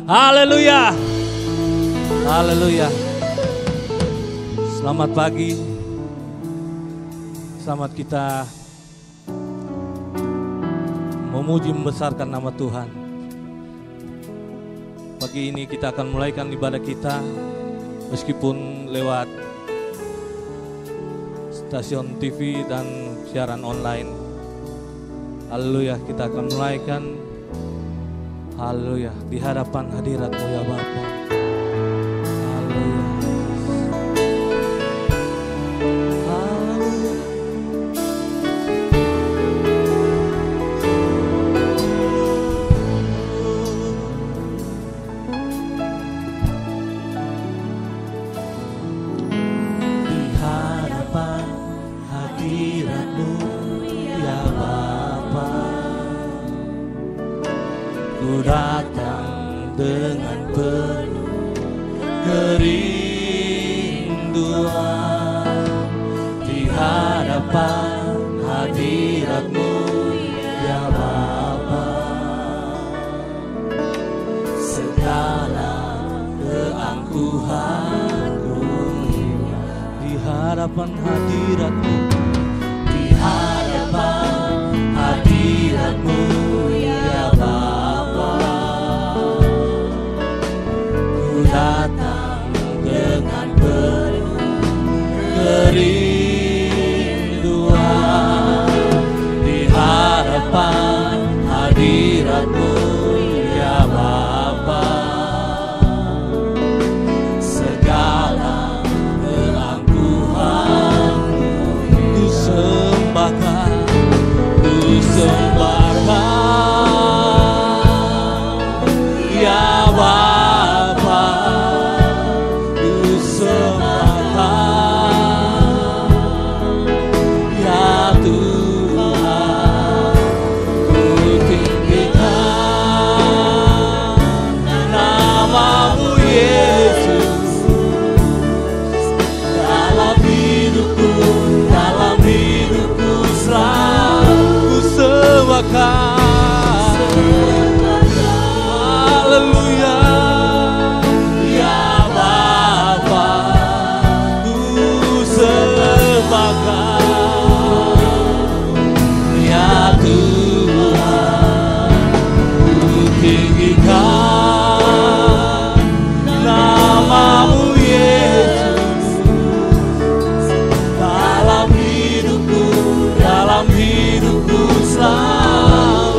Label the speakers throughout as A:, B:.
A: Haleluya. Haleluya. Selamat pagi. Selamat kita memuji membesarkan nama Tuhan. Pagi ini kita akan mulaikan ibadah kita meskipun lewat stasiun TV dan siaran online. Haleluya, kita akan mulaikan. Haleluya, di hadapan hadirat-Mu ya Bapa. Haleluya. Haleluya.
B: Di hadapan hadirat-Mu ya Bapa, ku datang dengan penuh kerinduan. Di hadapan hadirat-Mu ya Bapa, segala keangkuhanku
A: Di hadapan hadirat-Mu,
B: di hadapan hadirat-Mu ya Bapa, ku datang dengan penuh kerinduan. Di hadapan hadirat-Mu ya Bapa, segala keangkuhanku
A: ku sembahkan.
B: ku sembahkan ya Bapa, ku sembahkan ya Tuhan, ku tinggikan nama-Mu Yesus dalam hidupku selalu.
A: Ku sembahkan. Haleluya.
B: Ya Bapa, ku sembahkan ya Tuhan, ku tinggikan nama-Mu Yesus dalam hidupku selalu.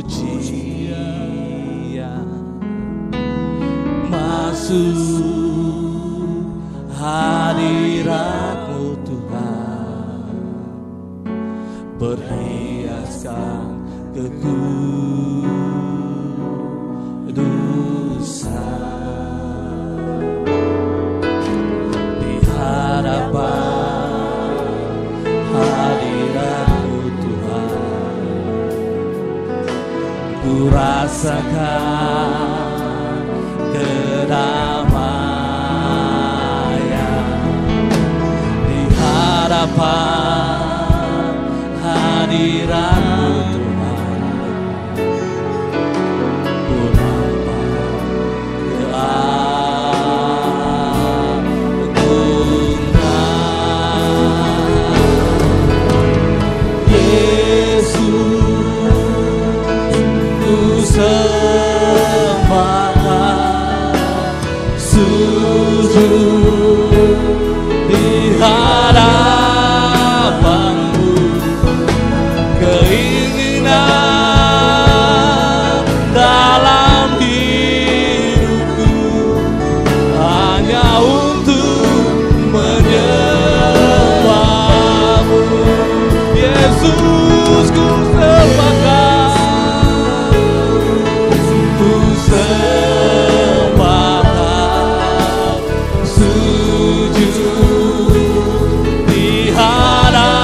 A: pujian masuk hadirat-Mu Tuhan, berhiaskan kekudusan di hadapan hadirat-Mu Tuhan. Ku rasakan kedamaian di hadapan hadirat-Mu Tuhan. Ku nampak keagungan Yesus, ku sembahkan, sujud di hadapan-Mu. Keinginan dalam hidupku hanya untuk menyembah-Mu. Yesus, ku sembahkan, ku sembahkan, sujud di hadapan-Mu.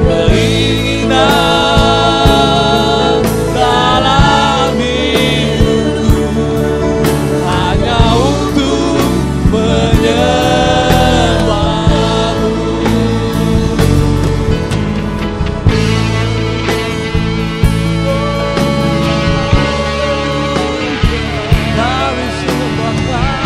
A: Keinginan dalam hidupku hanya untuk menyembah-Mu. Kami sembahkan.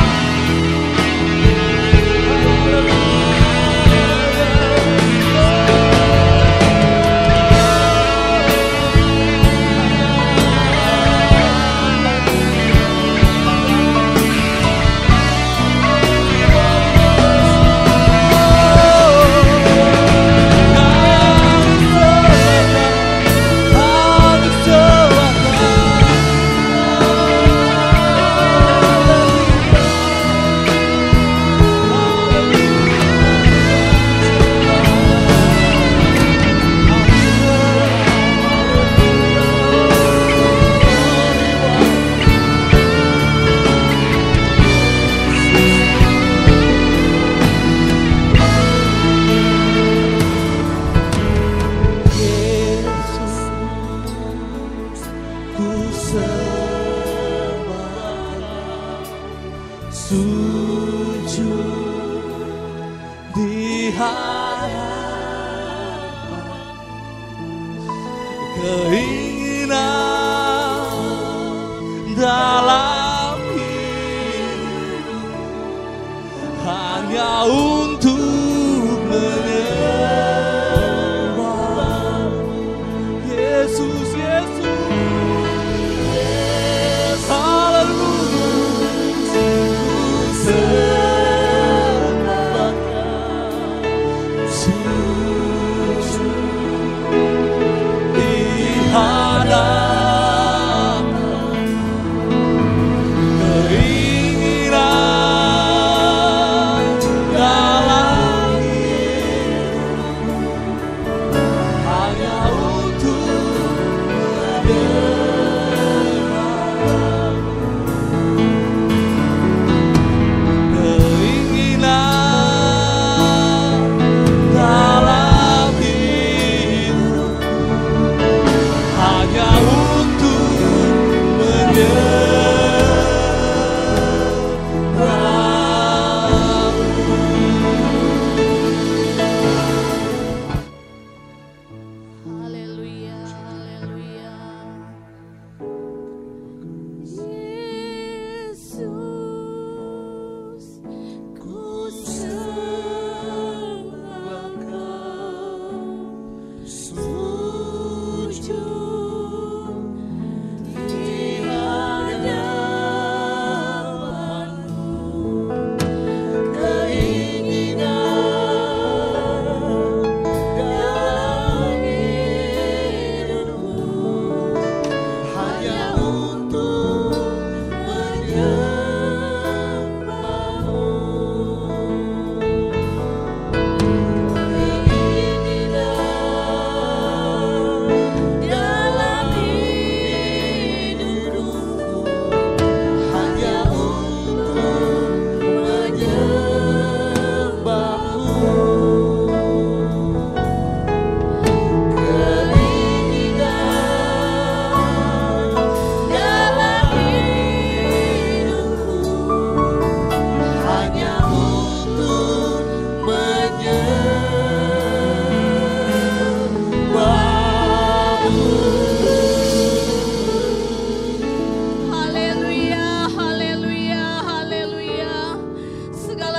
A: Sujud di hadapan, keinginan dalam hidup hanya untuk menyembah. Yesus, Yesus, haleluya. Keinginan dalam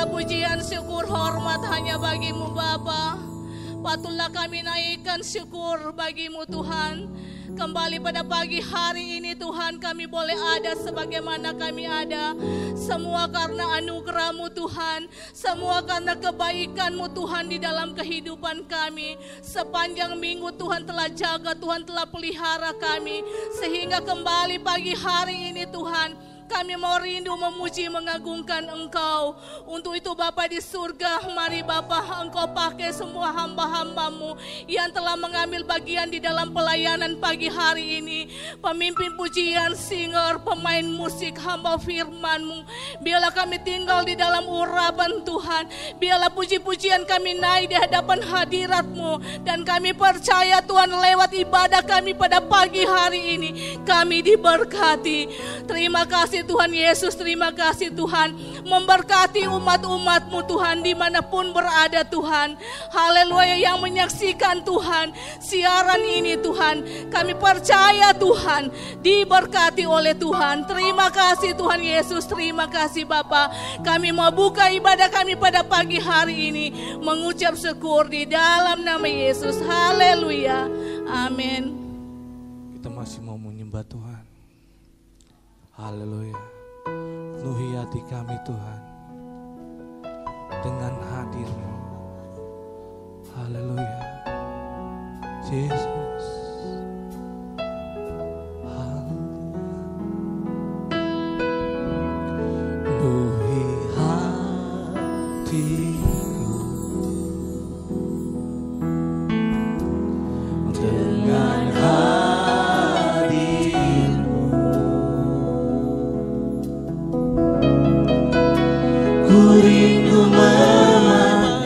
C: Segala pujian, syukur, hormat hanya bagi-Mu Bapa. Patutlah kami naikkan syukur bagi-Mu Tuhan. Kembali pada pagi hari ini Tuhan, kami boleh ada sebagaimana kami ada. Semua karena anugerah-Mu Tuhan, semua karena kebaikan-Mu Tuhan di dalam kehidupan kami. Sepanjang minggu Tuhan telah jaga, Tuhan telah pelihara kami. Sehingga kembali pagi hari ini Tuhan, kami mau rindu memuji mengagungkan Engkau. Untuk itu Bapa di surga, mari Bapa Engkau pakai semua hamba-hamba-Mu yang telah mengambil bagian di dalam pelayanan pagi hari ini. Pemimpin pujian, singer, pemain musik, hamba firman-Mu. Biarlah kami tinggal di dalam urapan Tuhan. Biarlah puji-pujian kami naik di hadapan hadirat-Mu. Dan kami percaya Tuhan, lewat ibadah kami pada pagi hari ini, kami diberkati. Terima kasih Tuhan Yesus, terima kasih Tuhan. Memberkati umat-umat-Mu Tuhan dimanapun berada Tuhan. Haleluya, yang menyaksikan Tuhan siaran ini Tuhan, kami percaya Tuhan diberkati oleh Tuhan. Terima kasih Tuhan Yesus, terima kasih Bapa. Kami mau buka ibadah kami pada pagi hari ini mengucap syukur di dalam nama Yesus. Haleluya, amin.
A: Kita masih mau menyembah Tuhan. Haleluya. Penuhi hati kami Tuhan dengan hadir-Mu. Haleluya. Yesus. Haleluya. Penuhi hatiku dengan
B: rindu memandang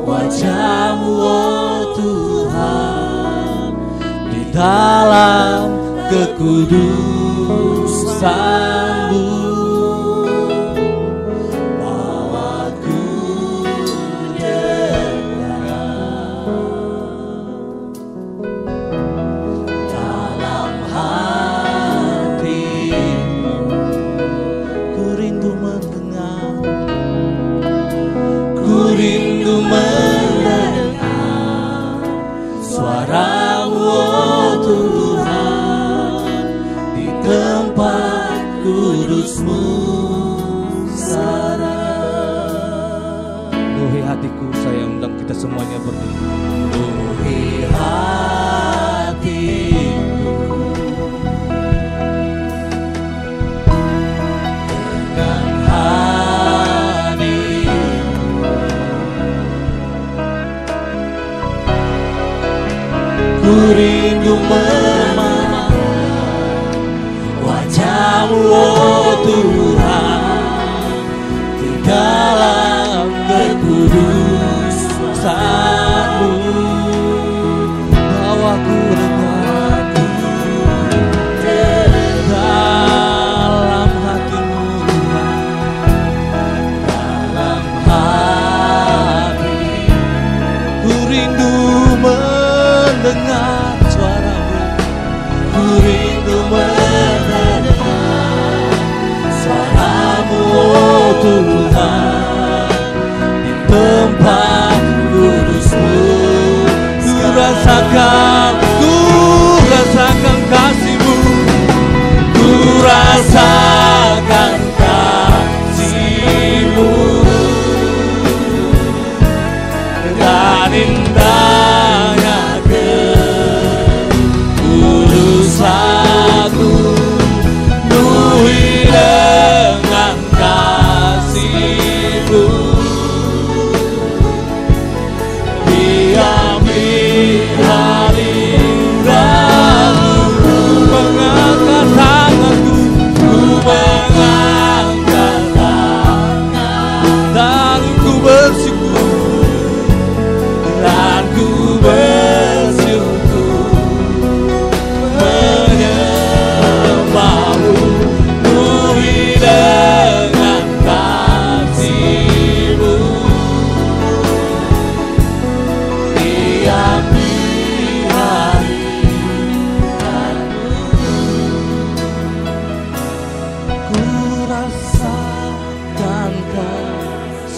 B: wajah-Mu, oh Tuhan, di dalam kekudusan-Mu. Bawaku dekat dalam hati-Mu, ku rindu mendengar suara-Mu, oh Tuhan, di tempat kudus-Mu sana.
A: penuhi hatiku, saya undang kita semuanya berdiri.
B: Penuhi hatiku dengan ku rindu memandang wajah-Mu, oh Tuhan, di dalam kekudusan-Mu. Bawaku dekat dalam hati-Mu, dalam hati. Ku rindu mendengar suara-Mu, ku rindu mendengar suara-Mu, oh Tuhan,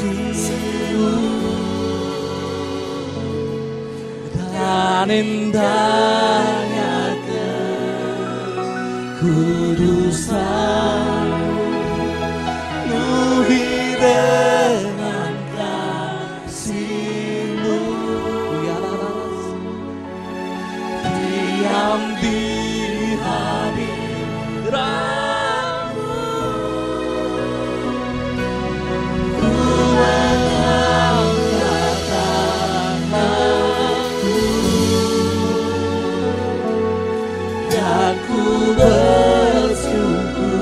B: kasih-Mu dan indahnya kekudusan penuhi dengan kasih-Mu, diam di hadirat-Mu, ku mengangkat tanganku dan ku bersyukur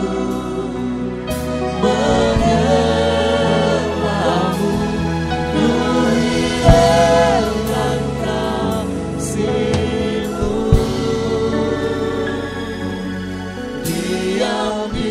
B: menyembah-Mu, penuhi dengan kasih-Mu, diam di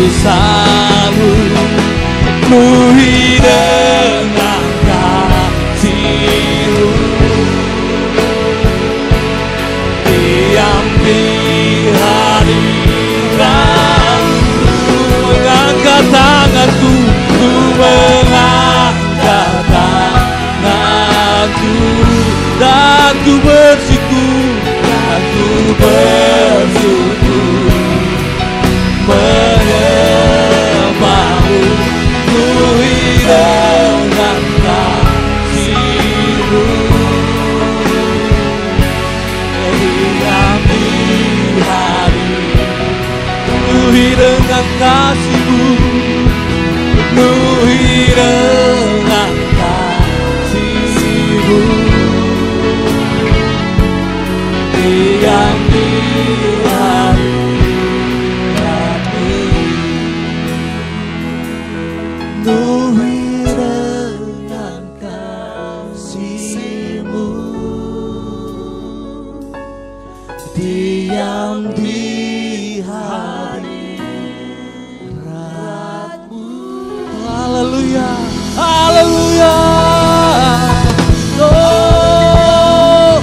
B: kekudusan-Mu, penuhi dengan kasih-Mu, diam di hadirat-Mu, mengangkat tanganku, ku mengangkat tanganku dan ku bersyukur, menyembah-Mu, penuhi dengan kasih-Mu, diam di hadirat-Mu, penuhi dengan kasih-Mu, penuhi dengan kasih-Mu, diam di hadirat-Mu, penuhi dengan kasih-Mu, diam di hadirat-Mu. Haleluya, haleluya, oh,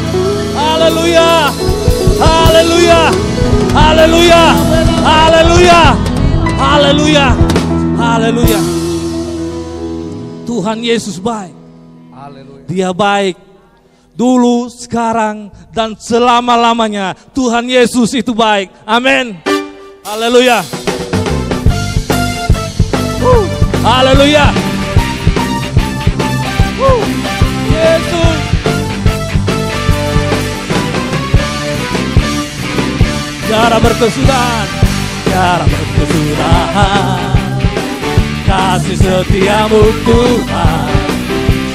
B: haleluya, haleluya, haleluya, haleluya, haleluya, haleluya. Tuhan Yesus baik. Dia baik dulu, sekarang, dan selama-lamanya. Tuhan Yesus itu baik. Amin. Haleluya. Haleluya. Yesus. Tiada berkesudahan, tiada berkesudahan, kasih setiamu Tuhan,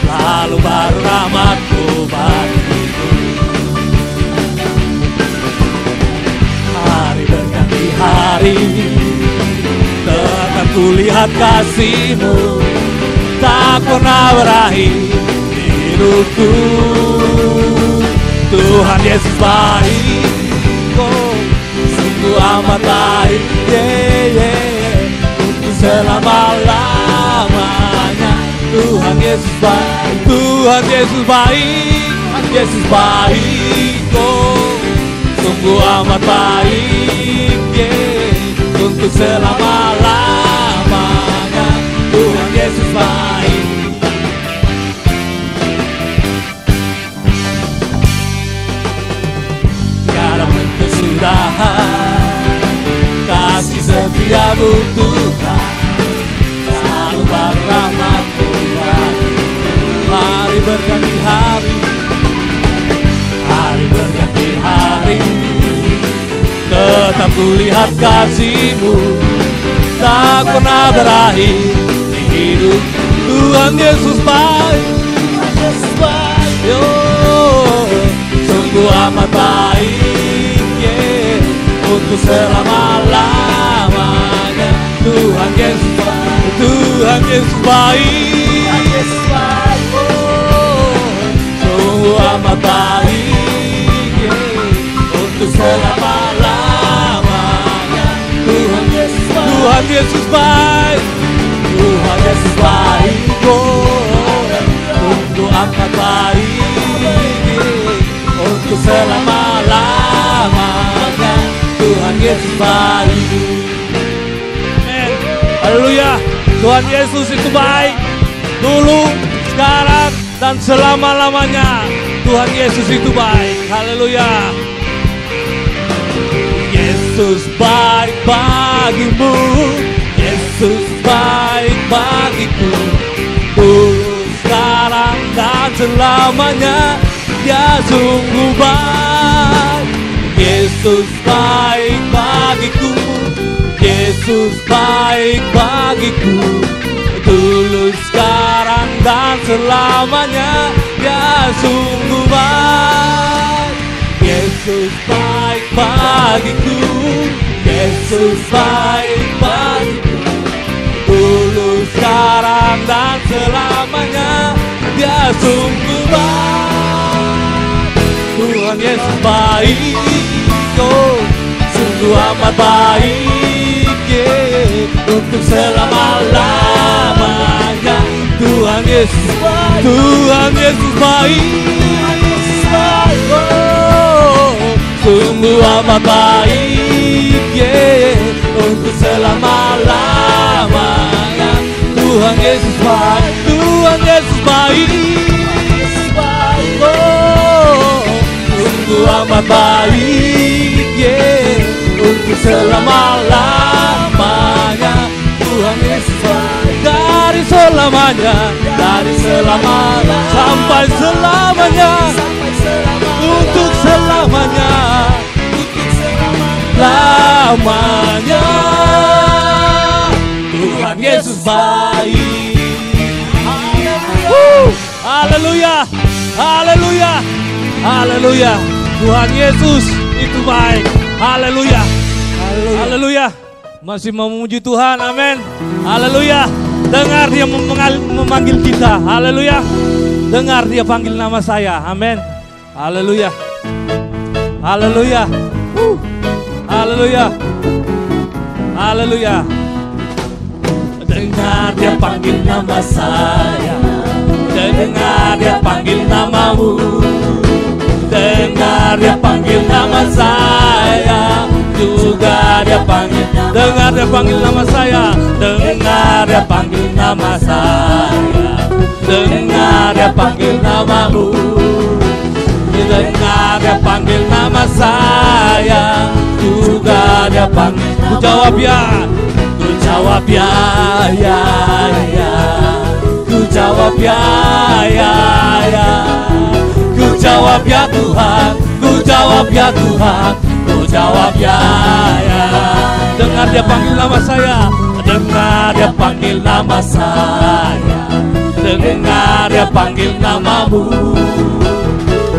B: selalu baru rahmat-Mu bagiku. Hari berganti hari, tetap kulihat kasih-Mu, tak pernah berakhir di hidupku. Tuhan Yesus baik, oh, sungguh amat baik, untuk selama-lamanya. Tuhan Yesus baik, Tuhan Yesus baik, Tuhan Yesus baik, oh, sungguh amat baik, untuk selama-lamanya. Kulihat kasih-Mu tak pernah berakhir di hidup. Tuhan Yesus baik, yo, sungguh amat baik, yeah, untuk selama-lamanya. Tuhan Yesus baik, Tuhan Yesus baik, oh, sungguh amat baik, yeah, untuk selama-lamanya. Tuhan Yesus baik, Tuhan Yesus baik, Tuhan Yesus baik, oh, sungguh amat baik, untuk selama-lamanya. Tuhan Yesus baik. Amen. Haleluya. Tuhan Yesus itu baik, dulu, sekarang, dan selama-lamanya. Tuhan Yesus itu baik. Haleluya. Yesus baik bagimu, Yesus baik bagiku, dulu, sekarang, dan selamanya. Dia sungguh baik. Yesus baik bagiku, Yesus baik bagiku, dulu, sekarang, dan selamanya. Dia sungguh baik. Yesus baik bagiku, Yesus baik bagiku, dulu, sekarang, dan selamanya. Dia sungguh baik. Tuhan Yesus baik, oh, sungguh amat baik, yeah, untuk selama-lamanya. Tuhan Yesus baik, Tuhan Yesus baik, oh, sungguh amat baik, yeah, untuk selama-lamanya. Tuhan Yesus baik, Tuhan Yesus baik, oh, sungguh amat baik, yeah, untuk selama-lamanya. Tuhan Yesus baik, dari selamanya, dari selamanya sampai selamanya, untuk selamanya, lamanya. Tuhan Yesus baik. Haleluya, haleluya, haleluya. Tuhan Yesus itu baik. Haleluya, haleluya. Masih mau memuji Tuhan, amin. Haleluya. Dengar dia memanggil kita, haleluya. Dengar dia panggil nama saya, amin. Haleluya, haleluya, haleluya, haleluya. Dengar dia panggil nama saya, dengar dia panggil namamu, dengar dia panggil nama saya, juga dia panggil. Dengar dia panggil nama saya, dengar dia panggil nama saya, dengar dia panggil namamu, dengar dia panggil nama saya, juga dia panggil. Ku jawab ya, ku jawab ya, ya, ya. Ku jawab ya, ya, ya. Ku jawab ya Tuhan, ku jawab ya Tuhan, ku jawab ya, ya. Dengar dia panggil nama saya, dengar dia panggil nama saya, dengar dia panggil namamu,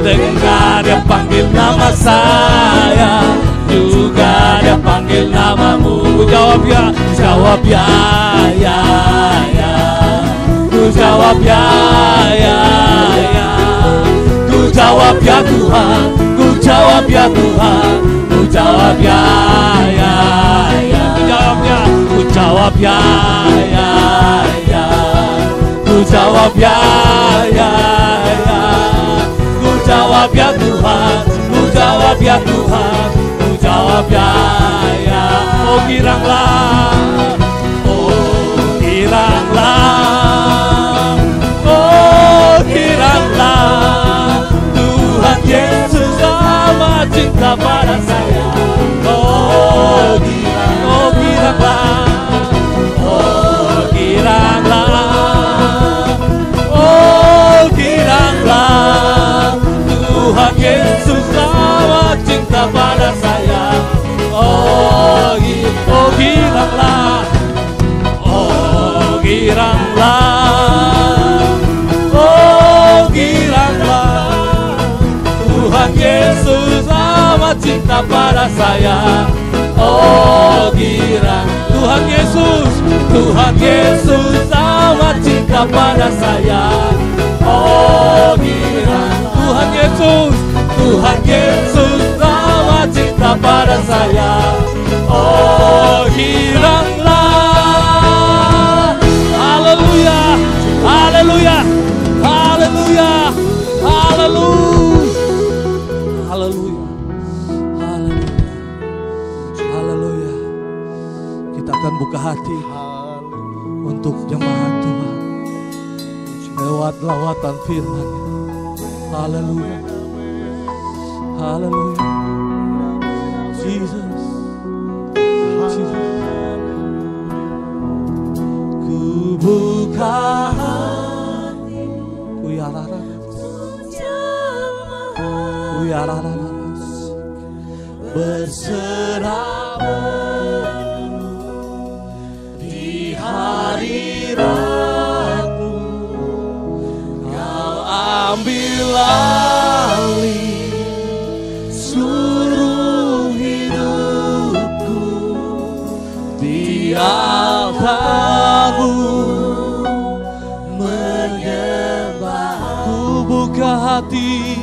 B: dengar dia panggil nama saya, juga dia panggil namamu. Ku jawab ya, jawab ya, ya, ya. Ku jawab ya, ya, ya. Ku jawab ya Tuhan, ku jawab ya Tuhan, ku jawab ya, ya, ya. Ku jawab ya, ya, ya. Ku jawab ya, ya, ya. Ku jawab ya Tuhan, ku jawab ya Tuhan, ku jawab ya, ya. Oh giranglah, oh giranglah, oh giranglah. Tuhan Yesus amat cinta pada saya. Oh giranglah, oh giranglah, oh giranglah. Tuhan Yesus amat cinta pada saya. Oh giranglah, oh giranglah, Tuhan Yesus amat cinta pada saya. Oh girang, Tuhan Yesus amat cinta pada saya. Oh girang, Tuhan Yesus amat cinta pada saya. Oh giranglah, haleluya, haleluya, haleluya, haleluya, haleluya, haleluya, haleluya. Kita akan buka hati untuk jemaat Tuhan lewat lawatan firman-Nya. Haleluya, haleluya, Jesus, Jesus. Ku buka hati, ku yararas, berserah di hadirat-Mu. Kau ambil alih seluruh hidupku di altar-Mu menyembah. Ku buka hati,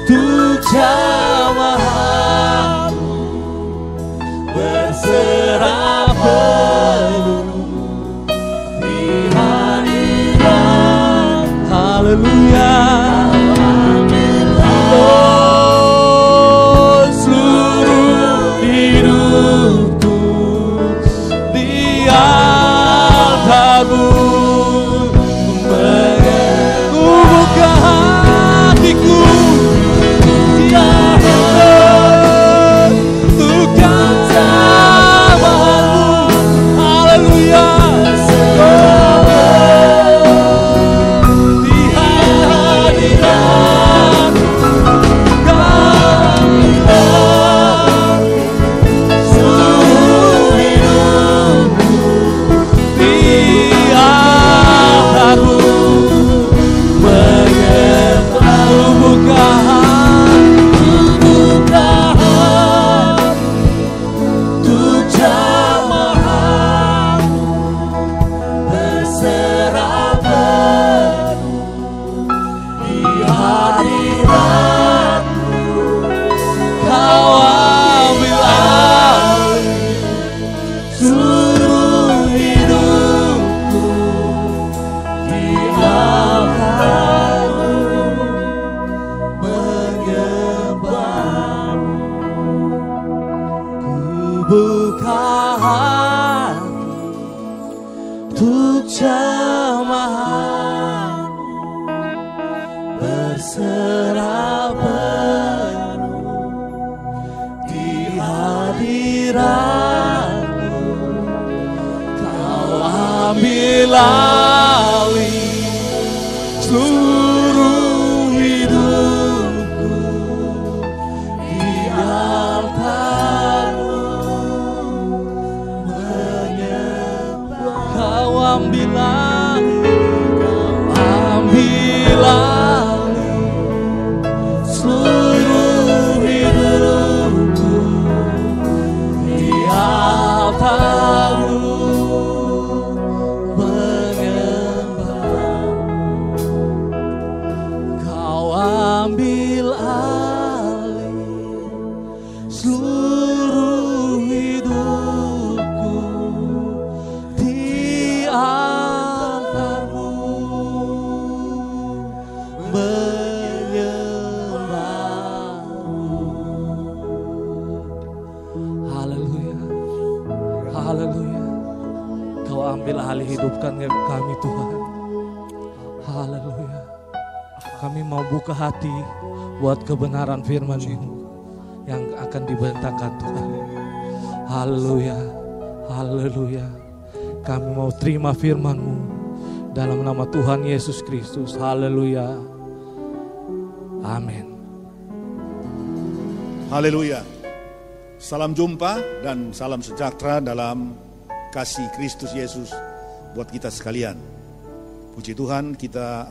B: untuk jamaah-Mu, berserah penuh di hadirat. Haleluya, oh seluruh hidupku di altar-Mu. Hati buat kebenaran firman-Mu yang akan dibentangkan Tuhan. Haleluya, haleluya. Kami mau terima firman-Mu dalam nama Tuhan Yesus Kristus. Haleluya, amin.
D: Haleluya. Salam jumpa dan salam sejahtera dalam kasih Kristus Yesus buat kita sekalian. Puji Tuhan, kita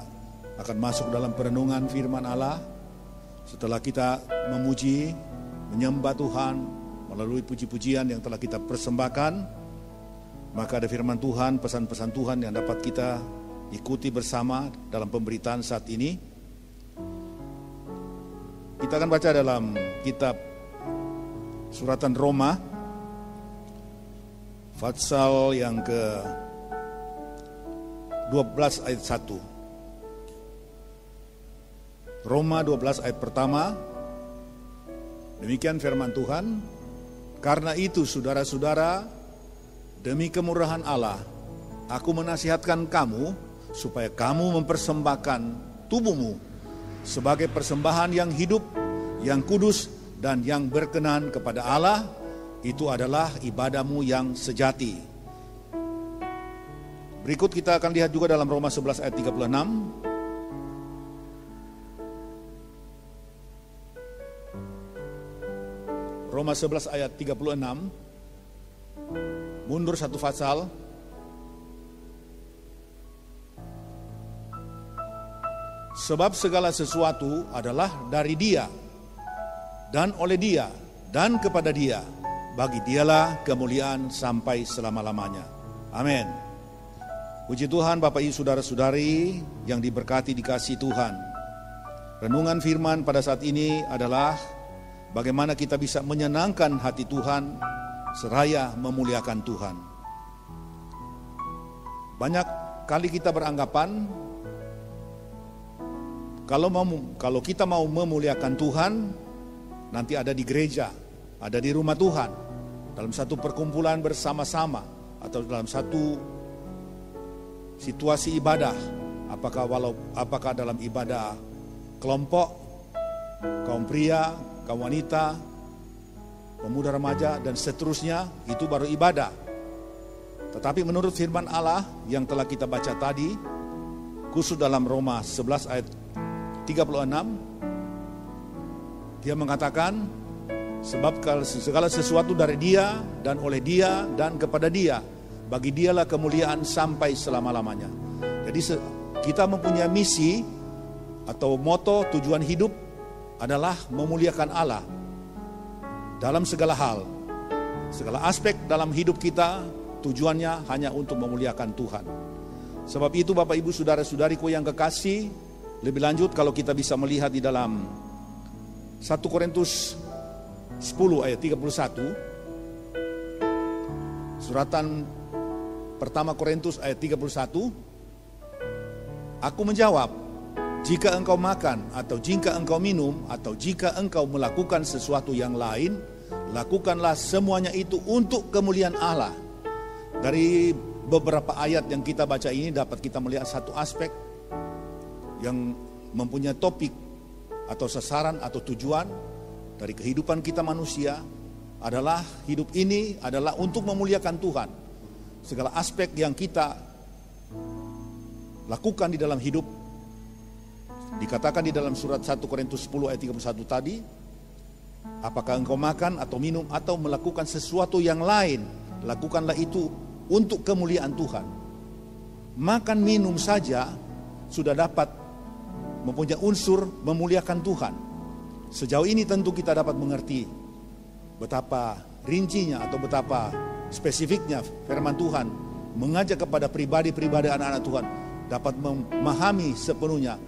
D: akan masuk dalam perenungan firman Allah. Setelah kita memuji, menyembah Tuhan melalui puji-pujian yang telah kita persembahkan, maka ada firman Tuhan, pesan-pesan Tuhan yang dapat kita ikuti bersama dalam pemberitaan saat ini. Kita akan baca dalam kitab Suratan Roma, pasal yang ke-12 ayat 1. Roma 12 ayat pertama. Demikian firman Tuhan. Karena itu saudara-saudara, demi kemurahan Allah, aku menasihatkan kamu supaya kamu mempersembahkan tubuhmu sebagai persembahan yang hidup, yang kudus, dan yang berkenan kepada Allah. Itu adalah ibadahmu yang sejati. Berikut kita akan lihat juga dalam Roma 11 ayat 36. Roma 11 ayat 36. Mundur satu pasal. Sebab segala sesuatu adalah dari Dia, dan oleh Dia, dan kepada Dia. Bagi Dialah kemuliaan sampai selama-lamanya. Amin. Puji Tuhan, Bapak Ibu saudara-saudari yang diberkati dikasihi Tuhan. Renungan firman pada saat ini adalah bagaimana kita bisa menyenangkan hati Tuhan seraya memuliakan Tuhan. Banyak kali kita beranggapan kalau kita mau memuliakan Tuhan, nanti ada di gereja, ada di rumah Tuhan, dalam satu perkumpulan bersama-sama, atau dalam satu situasi ibadah, apakah dalam ibadah kelompok, kaum pria, kaum wanita, pemuda remaja, dan seterusnya, itu baru ibadah. Tetapi menurut firman Allah yang telah kita baca tadi, khusus dalam Roma 11 ayat 36, Dia mengatakan, sebab segala sesuatu dari Dia, dan oleh Dia, dan kepada Dia. Bagi Dialah kemuliaan sampai selama-lamanya. Jadi kita mempunyai misi atau moto, tujuan hidup adalah memuliakan Allah dalam segala hal. Segala aspek dalam hidup kita tujuannya hanya untuk memuliakan Tuhan. Sebab itu Bapak Ibu saudara-saudariku yang kekasih, lebih lanjut kalau kita bisa melihat di dalam 1 Korintus 10 ayat 31, suratan pertama Korintus ayat 31, aku menjawab, jika engkau makan atau jika engkau minum atau jika engkau melakukan sesuatu yang lain, lakukanlah semuanya itu untuk kemuliaan Allah. Dari beberapa ayat yang kita baca ini dapat kita melihat satu aspek yang mempunyai topik atau sasaran atau tujuan dari kehidupan kita manusia adalah hidup ini adalah untuk memuliakan Tuhan. Segala aspek yang kita lakukan di dalam hidup, dikatakan di dalam surat 1 Korintus 10 ayat 31 tadi, apakah engkau makan atau minum atau melakukan sesuatu yang lain, lakukanlah itu untuk kemuliaan Tuhan. Makan minum saja sudah dapat mempunyai unsur memuliakan Tuhan. Sejauh ini tentu kita dapat mengerti betapa rincinya atau betapa spesifiknya firman Tuhan mengajak kepada pribadi-pribadi anak-anak Tuhan dapat memahami sepenuhnya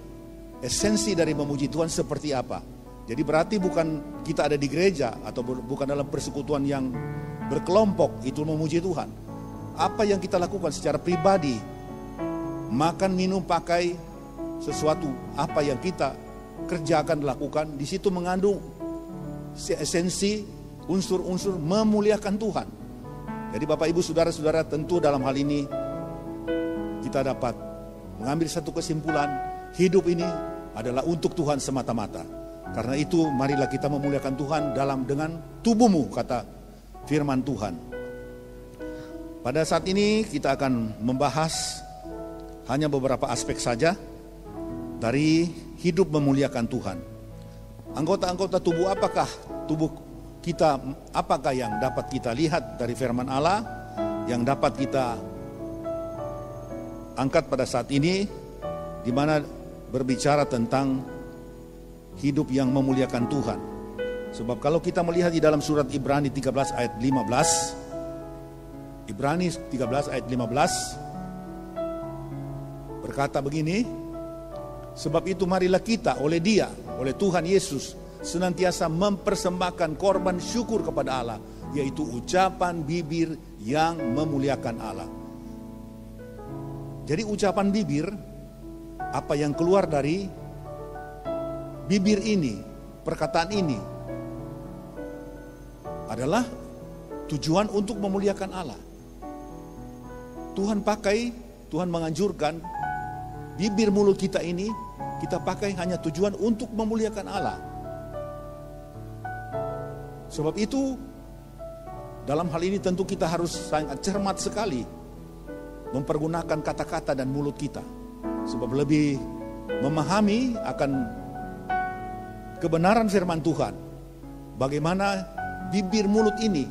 D: esensi dari memuji Tuhan seperti apa. Jadi berarti bukan kita ada di gereja atau bukan dalam persekutuan yang berkelompok itu memuji Tuhan. Apa yang kita lakukan secara pribadi, makan, minum, pakai sesuatu, apa yang kita kerjakan, lakukan, di situ mengandung esensi, unsur-unsur memuliakan Tuhan. Jadi Bapak Ibu saudara-saudara, tentu dalam hal ini kita dapat mengambil satu kesimpulan, hidup ini adalah untuk Tuhan semata-mata. Karena itu marilah kita memuliakan Tuhan dengan tubuhmu, kata firman Tuhan. Pada saat ini kita akan membahas hanya beberapa aspek saja dari hidup memuliakan Tuhan. Anggota-anggota tubuh, apakah tubuh apakah yang dapat kita lihat dari firman Allah, yang dapat kita angkat pada saat ini, di mana berbicara tentang hidup yang memuliakan Tuhan. Sebab kalau kita melihat di dalam surat Ibrani 13 ayat 15, Ibrani 13 ayat 15 berkata begini, sebab itu marilah kita oleh Tuhan Yesus senantiasa mempersembahkan korban syukur kepada Allah, yaitu ucapan bibir yang memuliakan Allah. Jadi ucapan bibir, apa yang keluar dari bibir ini, perkataan ini adalah tujuan untuk memuliakan Allah. Tuhan menganjurkan bibir mulut kita ini kita pakai hanya tujuan untuk memuliakan Allah. Sebab itu dalam hal ini tentu kita harus sangat cermat sekali mempergunakan kata-kata dan mulut kita, sebab lebih memahami akan kebenaran firman Tuhan. Bagaimana bibir mulut ini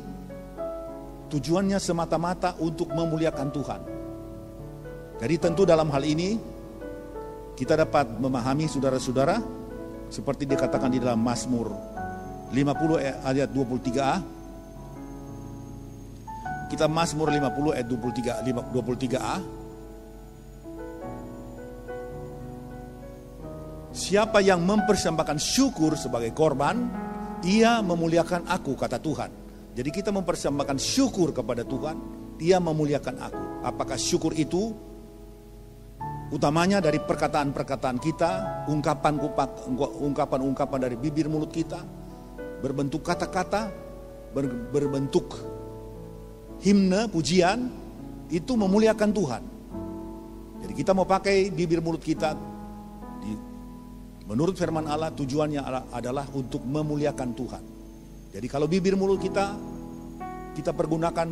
D: tujuannya semata-mata untuk memuliakan Tuhan. Jadi tentu dalam hal ini kita dapat memahami saudara-saudara seperti dikatakan di dalam Mazmur 50 ayat 23a. Kita Mazmur 50 ayat 23a. Siapa yang mempersembahkan syukur sebagai korban, ia memuliakan aku, kata Tuhan. Jadi kita mempersembahkan syukur kepada Tuhan, dia memuliakan aku. Apakah syukur itu utamanya dari perkataan-perkataan kita, ungkapan-ungkapan dari bibir mulut kita, berbentuk kata-kata, berbentuk himne, pujian, itu memuliakan Tuhan. Jadi kita mau pakai bibir mulut kita, menurut firman Allah tujuannya adalah untuk memuliakan Tuhan. Jadi kalau bibir mulut kita pergunakan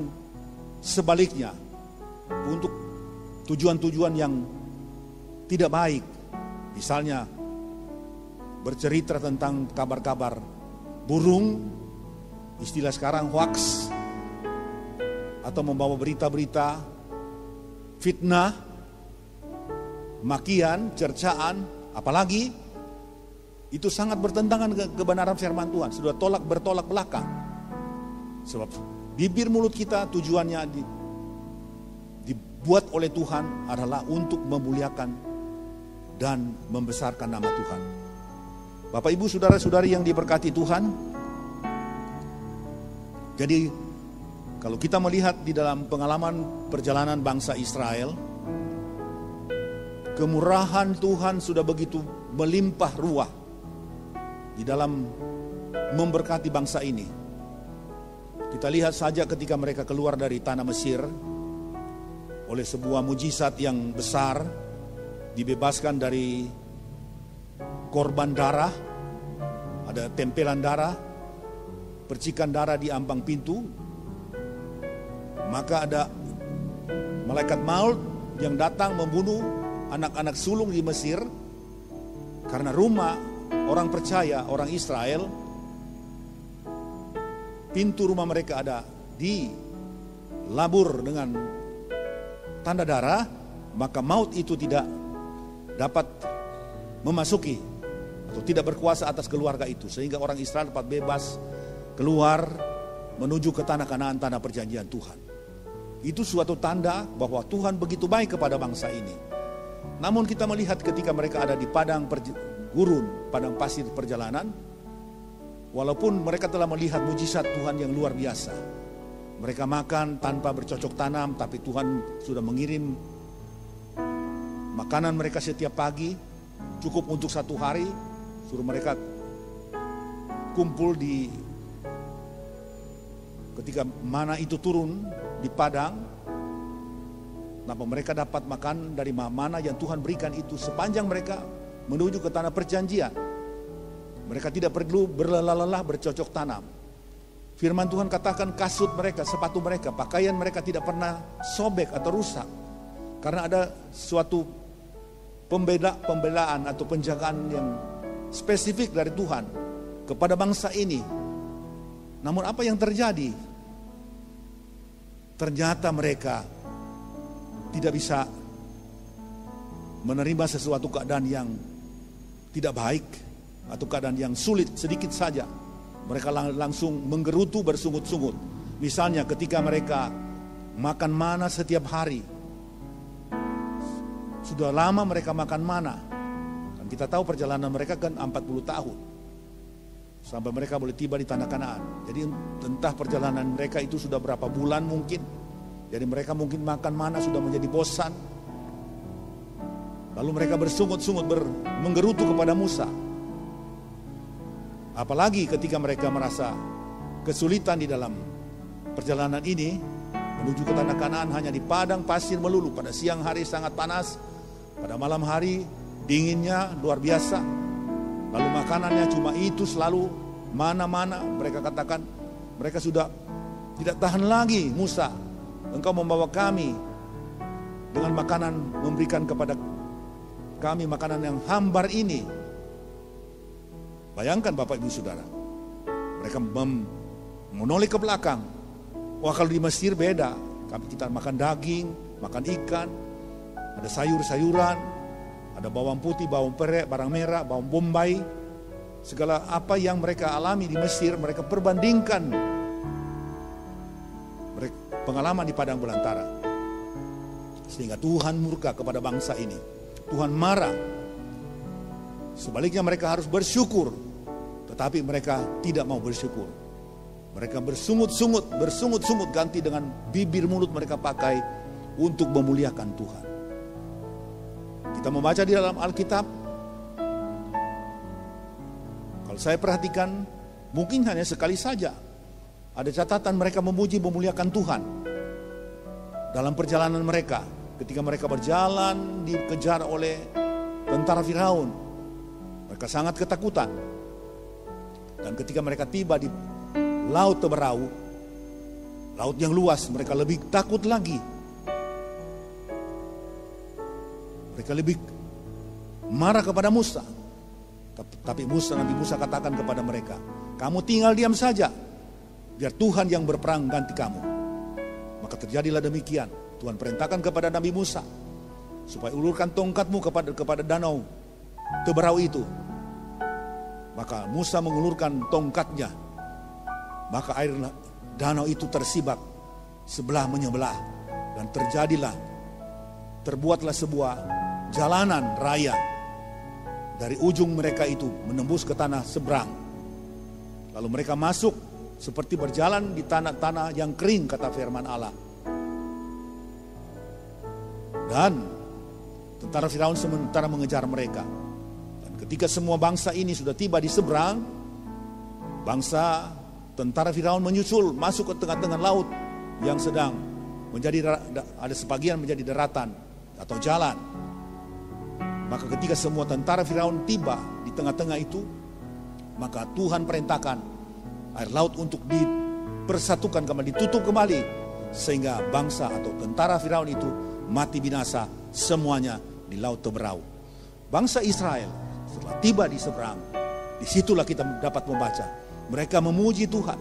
D: sebaliknya untuk tujuan-tujuan yang tidak baik. Misalnya bercerita tentang kabar-kabar burung, istilah sekarang hoax, atau membawa berita-berita fitnah, makian, cercaan, apalagi itu sangat bertentangan kebenaran firman Tuhan. Sudah bertolak belakang. Sebab bibir mulut kita tujuannya dibuat oleh Tuhan adalah untuk memuliakan dan membesarkan nama Tuhan. Bapak Ibu saudara-saudari yang diberkati Tuhan. Jadi kalau kita melihat di dalam pengalaman perjalanan bangsa Israel, kemurahan Tuhan sudah begitu melimpah ruah di dalam memberkati bangsa ini. Kita lihat saja ketika mereka keluar dari tanah Mesir oleh sebuah mujizat yang besar, dibebaskan dari korban darah, ada tempelan darah, percikan darah di ambang pintu. Maka ada malaikat maut yang datang membunuh anak-anak sulung di Mesir, karena rumah orang percaya, orang Israel, pintu rumah mereka ada dilabur dengan tanda darah, maka maut itu tidak dapat memasuki atau tidak berkuasa atas keluarga itu, sehingga orang Israel dapat bebas keluar menuju ke tanah Kanaan, tanah perjanjian Tuhan. Itu suatu tanda bahwa Tuhan begitu baik kepada bangsa ini. Namun kita melihat ketika mereka ada di padang gurun, padang pasir perjalanan, walaupun mereka telah melihat mujizat Tuhan yang luar biasa, mereka makan tanpa bercocok tanam, tapi Tuhan sudah mengirim makanan mereka setiap pagi, cukup untuk 1 hari, suruh mereka kumpul ketika mana itu turun di padang, kenapa mereka dapat makan dari mana yang Tuhan berikan itu sepanjang mereka menuju ke tanah perjanjian. Mereka tidak perlu berlelah-lelah bercocok tanam. Firman Tuhan katakan kasut mereka, sepatu mereka, pakaian mereka tidak pernah sobek atau rusak, karena ada suatu pembelaan atau penjagaan yang spesifik dari Tuhan kepada bangsa ini. Namun apa yang terjadi? Ternyata mereka tidak bisa menerima sesuatu keadaan yang tidak baik atau keadaan yang sulit sedikit saja. Mereka langsung menggerutu bersungut-sungut. Misalnya ketika mereka makan mana setiap hari. Sudah lama mereka makan mana. Dan kita tahu perjalanan mereka kan 40 tahun. Sampai mereka boleh tiba di tanah Kanaan. Jadi entah perjalanan mereka itu sudah berapa bulan mungkin. Jadi mereka mungkin makan mana sudah menjadi bosan. Lalu mereka bersungut-sungut menggerutu kepada Musa. Apalagi ketika mereka merasa kesulitan di dalam perjalanan ini menuju ke tanah Kanaan hanya di padang pasir melulu. Pada siang hari sangat panas, pada malam hari dinginnya luar biasa. Lalu makanannya cuma itu selalu mana-mana. Mereka katakan mereka sudah tidak tahan lagi. Musa, engkau membawa kami dengan makanan, memberikan kepada kami makanan yang hambar ini. Bayangkan Bapak Ibu Saudara, mereka menoleh ke belakang. Wah, kalau di Mesir beda. Kita makan daging, makan ikan, ada sayur-sayuran, ada bawang putih, bawang perek, barang merah, bawang bombay. Segala apa yang mereka alami di Mesir, mereka perbandingkan pengalaman di padang belantara. Sehingga Tuhan murka kepada bangsa ini. Tuhan marah. Sebaliknya mereka harus bersyukur. Tetapi mereka tidak mau bersyukur. Mereka bersungut-sungut ganti dengan bibir mulut mereka pakai untuk memuliakan Tuhan. Kita membaca di dalam Alkitab, kalau saya perhatikan, mungkin hanya sekali saja ada catatan mereka memuji memuliakan Tuhan dalam perjalanan mereka. Ketika mereka berjalan dikejar oleh tentara Firaun, mereka sangat ketakutan. Dan ketika mereka tiba di Laut Teberau, laut yang luas, mereka lebih takut lagi. Mereka lebih marah kepada Musa. Tapi Nabi Musa katakan kepada mereka, kamu tinggal diam saja, biar Tuhan yang berperang ganti kamu. Maka terjadilah demikian. Tuhan perintahkan kepada Nabi Musa supaya ulurkan tongkatmu kepada danau Teberau itu. Maka Musa mengulurkan tongkatnya. Maka air danau itu tersibak sebelah menyebelah. Dan terbuatlah sebuah jalanan raya dari ujung mereka itu menembus ke tanah seberang. Lalu mereka masuk seperti berjalan di tanah-tanah yang kering, kata firman Allah. Dan tentara Firaun sementara mengejar mereka. Dan ketika semua bangsa ini sudah tiba di seberang, tentara Firaun menyusul masuk ke tengah-tengah laut yang sedang ada sebagian menjadi daratan atau jalan. Maka ketika semua tentara Firaun tiba di tengah-tengah itu, maka Tuhan perintahkan air laut untuk dipersatukan kembali, ditutup kembali, sehingga bangsa atau tentara Firaun itu mati binasa semuanya di Laut Teberau. Bangsa Israel setelah tiba di seberang, disitulah kita dapat membaca mereka memuji Tuhan,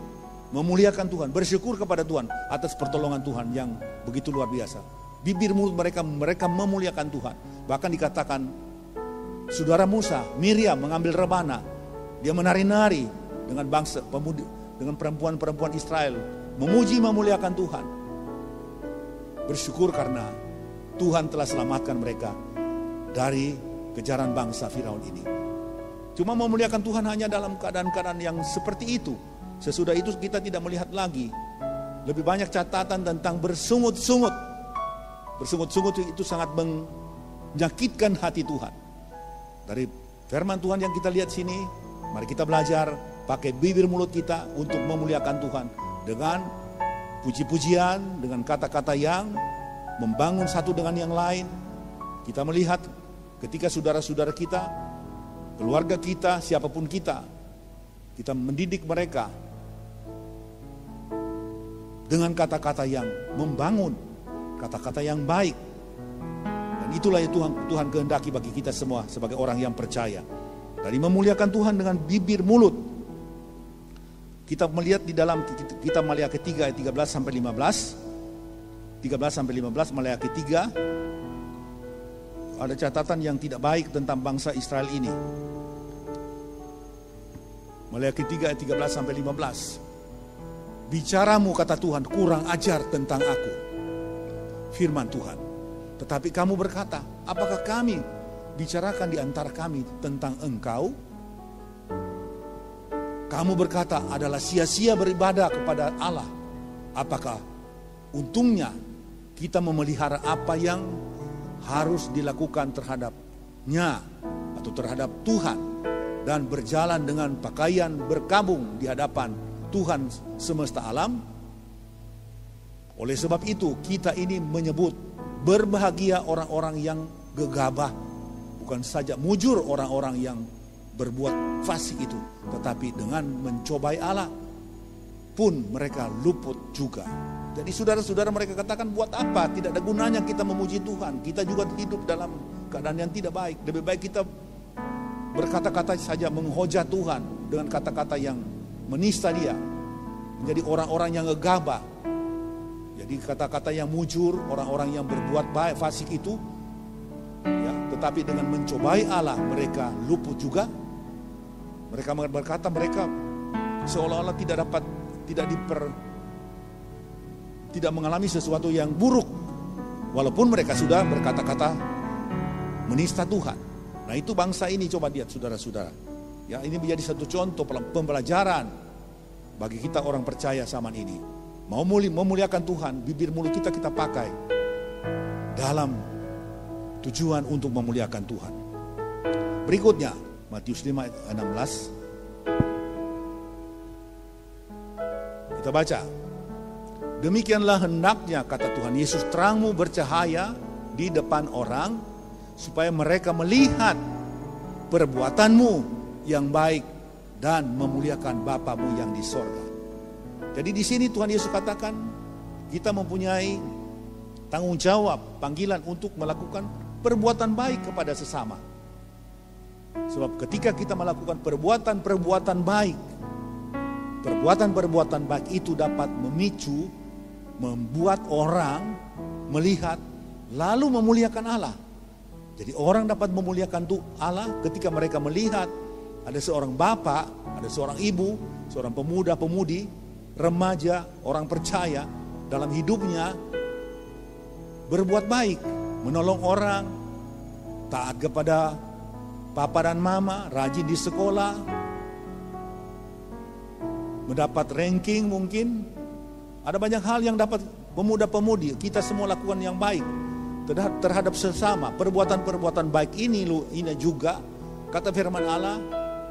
D: memuliakan Tuhan, bersyukur kepada Tuhan atas pertolongan Tuhan yang begitu luar biasa. Bibir mulut mereka memuliakan Tuhan. Bahkan dikatakan saudara Musa, Miriam mengambil rebana, dia menari-nari dengan bangsa pemudi, dengan perempuan-perempuan Israel, memuji memuliakan Tuhan. Bersyukur karena Tuhan telah selamatkan mereka dari kejaran bangsa Firaun ini. Cuma memuliakan Tuhan hanya dalam keadaan-keadaan yang seperti itu. Sesudah itu kita tidak melihat lagi. Lebih banyak catatan tentang bersungut-sungut. Bersungut-sungut itu sangat menyakitkan hati Tuhan. Dari firman Tuhan yang kita lihat sini, mari kita belajar pakai bibir mulut kita untuk memuliakan Tuhan dengan puji-pujian, dengan kata-kata yang membangun satu dengan yang lain. Kita melihat ketika saudara-saudara kita, keluarga kita, siapapun kita mendidik mereka dengan kata-kata yang membangun, kata-kata yang baik. Dan itulah yang Tuhan kehendaki bagi kita semua sebagai orang yang percaya. Dari memuliakan Tuhan dengan bibir mulut. Kita melihat di dalam kita Maleakhi 3 ayat 13 sampai 15. 13 sampai 15 Maleakhi 3 ada catatan yang tidak baik tentang bangsa Israel ini. Maleakhi 3 ayat 13 sampai 15. Bicaramu kata Tuhan kurang ajar tentang aku. Firman Tuhan. Tetapi kamu berkata, apakah kami bicarakan di antara kami tentang engkau? Kamu berkata adalah sia-sia beribadah kepada Allah. Apakah untungnya kita memelihara apa yang harus dilakukan terhadapnya atau terhadap Tuhan dan berjalan dengan pakaian berkabung di hadapan Tuhan semesta alam? Oleh sebab itu kita ini menyebut berbahagia orang-orang yang gegabah, bukan saja mujur orang-orang yang berbuat fasik itu, tetapi dengan mencobai Allah pun mereka luput juga. Jadi saudara-saudara, mereka katakan buat apa? Tidak ada gunanya kita memuji Tuhan. Kita juga hidup dalam keadaan yang tidak baik. Lebih baik kita berkata-kata saja menghujat Tuhan dengan kata-kata yang menista Dia. Menjadi orang-orang yang gegabah. Jadi kata-kata yang mujur, orang-orang yang berbuat baik fasik itu, ya, tetapi dengan mencobai Allah mereka luput juga. Mereka berkata mereka seolah-olah tidak mengalami sesuatu yang buruk, walaupun mereka sudah berkata-kata menista Tuhan. Nah, itu bangsa ini, coba lihat saudara-saudara. Ya, ini menjadi satu contoh pembelajaran bagi kita orang percaya zaman ini. Mau memuliakan Tuhan, bibir mulut kita pakai dalam tujuan untuk memuliakan Tuhan. Berikutnya Matius 5 ayat 16. Kita baca. Demikianlah hendaknya kata Tuhan Yesus, terangmu bercahaya di depan orang supaya mereka melihat perbuatanmu yang baik dan memuliakan Bapamu yang di sorga. Jadi di sini Tuhan Yesus katakan kita mempunyai tanggung jawab, panggilan untuk melakukan perbuatan baik kepada sesama. Sebab ketika kita melakukan perbuatan baik, perbuatan itu dapat memicu, membuat orang melihat lalu memuliakan Allah. Jadi orang dapat memuliakan Allah ketika mereka melihat ada seorang bapak, ada seorang ibu, seorang pemuda, pemudi, remaja, orang percaya dalam hidupnya berbuat baik, menolong orang, taat kepada papa dan mama, rajin di sekolah, mendapat ranking mungkin. Ada banyak hal yang dapat pemuda-pemudi kita semua lakukan yang baik terhadap sesama. Perbuatan-perbuatan baik ini juga kata firman Allah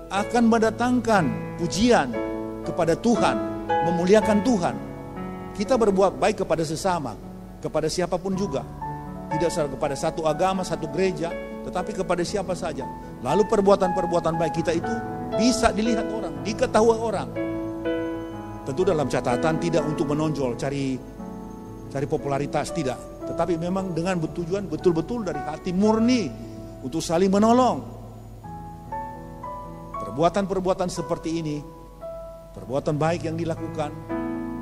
D: akan mendatangkan pujian kepada Tuhan, memuliakan Tuhan. Kita berbuat baik kepada sesama, kepada siapapun juga. Tidak kepada satu agama, satu gereja, tetapi kepada siapa saja. Lalu perbuatan-perbuatan baik kita itu bisa dilihat orang, diketahui orang. Tentu dalam catatan tidak untuk menonjol, cari popularitas, tidak. Tetapi memang dengan tujuan betul-betul dari hati murni untuk saling menolong. Perbuatan-perbuatan seperti ini, perbuatan baik yang dilakukan.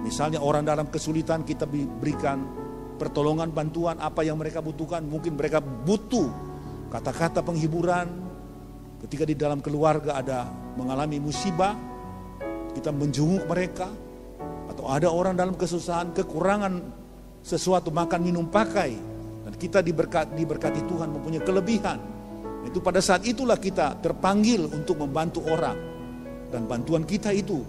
D: Misalnya orang dalam kesulitan kita berikan pertolongan, bantuan, apa yang mereka butuhkan. Mungkin mereka butuh kata-kata penghiburan. Ketika di dalam keluarga ada mengalami musibah, kita menjenguk mereka. Atau ada orang dalam kesusahan, kekurangan sesuatu, makan, minum, pakai. Dan kita diberkati Tuhan mempunyai kelebihan. Itu pada saat itulah kita terpanggil untuk membantu orang. Dan bantuan kita itu,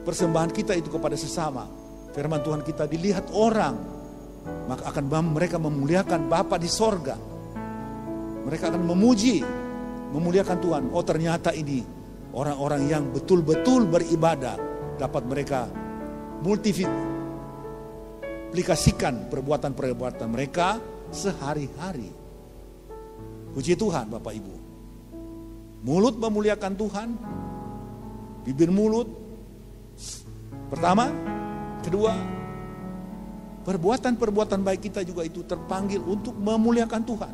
D: persembahan kita itu kepada sesama. Firman Tuhan kita dilihat orang, maka akan mereka memuliakan Bapa di sorga. Mereka akan memuji, memuliakan Tuhan. Oh, ternyata ini orang-orang yang betul-betul beribadah. Dapat mereka multiplikasikan perbuatan-perbuatan mereka sehari-hari. Puji Tuhan Bapak Ibu. Mulut memuliakan Tuhan, bibir mulut pertama, kedua, perbuatan-perbuatan baik kita juga itu terpanggil untuk memuliakan Tuhan.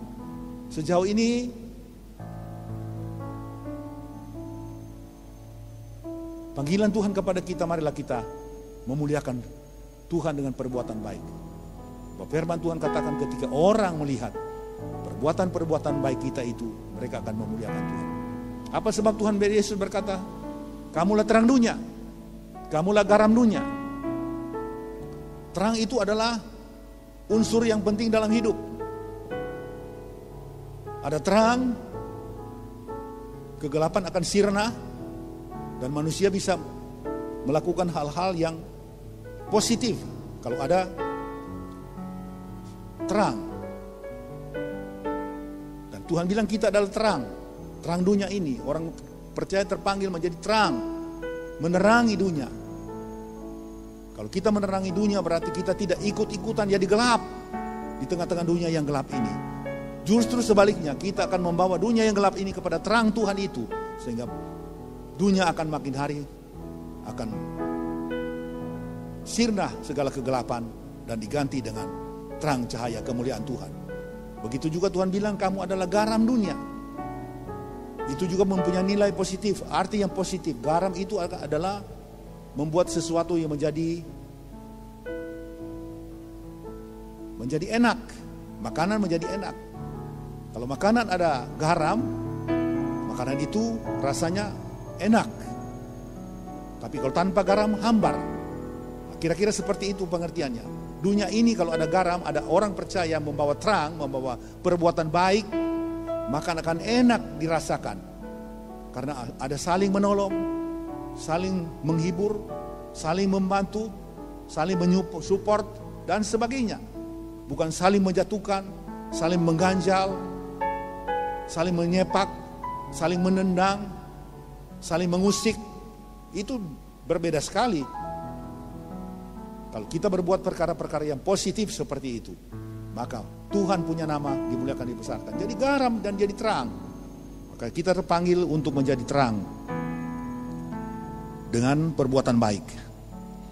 D: Sejauh ini Panggilan Tuhan kepada kita, marilah kita memuliakan Tuhan dengan perbuatan baik. Firman Tuhan katakan ketika orang melihat perbuatan-perbuatan baik kita itu, mereka akan memuliakan Tuhan. Apa sebab Tuhan Yesus berkata, kamulah terang dunia, kamulah garam dunia. Terang itu adalah unsur yang penting dalam hidup. Ada terang, kegelapan akan sirna, dan manusia bisa melakukan hal-hal yang positif kalau ada terang. Dan Tuhan bilang kita adalah terang, terang dunia ini. Orang percaya terpanggil menjadi terang, menerangi dunia. Kalau kita menerangi dunia berarti kita tidak ikut-ikutan jadi gelap di tengah-tengah dunia yang gelap ini. Justru sebaliknya, kita akan membawa dunia yang gelap ini kepada terang Tuhan itu, sehingga dunia akan makin hari akan sirna segala kegelapan dan diganti dengan terang cahaya kemuliaan Tuhan. Begitu juga Tuhan bilang kamu adalah garam dunia. Itu juga mempunyai nilai positif, arti yang positif. Garam itu adalah membuat sesuatu yang menjadi enak. Makanan menjadi enak. Kalau makanan ada garam, makanan itu rasanya enak. Tapi kalau tanpa garam hambar. Kira-kira seperti itu pengertiannya. Dunia ini kalau ada garam, ada orang percaya membawa terang, membawa perbuatan baik, maka akan enak dirasakan. Karena ada saling menolong, saling menghibur, saling membantu, saling menyupport dan sebagainya. Bukan saling menjatuhkan, saling mengganjal, saling menyepak, saling menendang, saling mengusik. Itu berbeda sekali. Kalau kita berbuat perkara-perkara yang positif seperti itu, maka Tuhan punya nama dimuliakan, dibesarkan. Jadi garam dan jadi terang. Maka kita terpanggil untuk menjadi terang dengan perbuatan baik.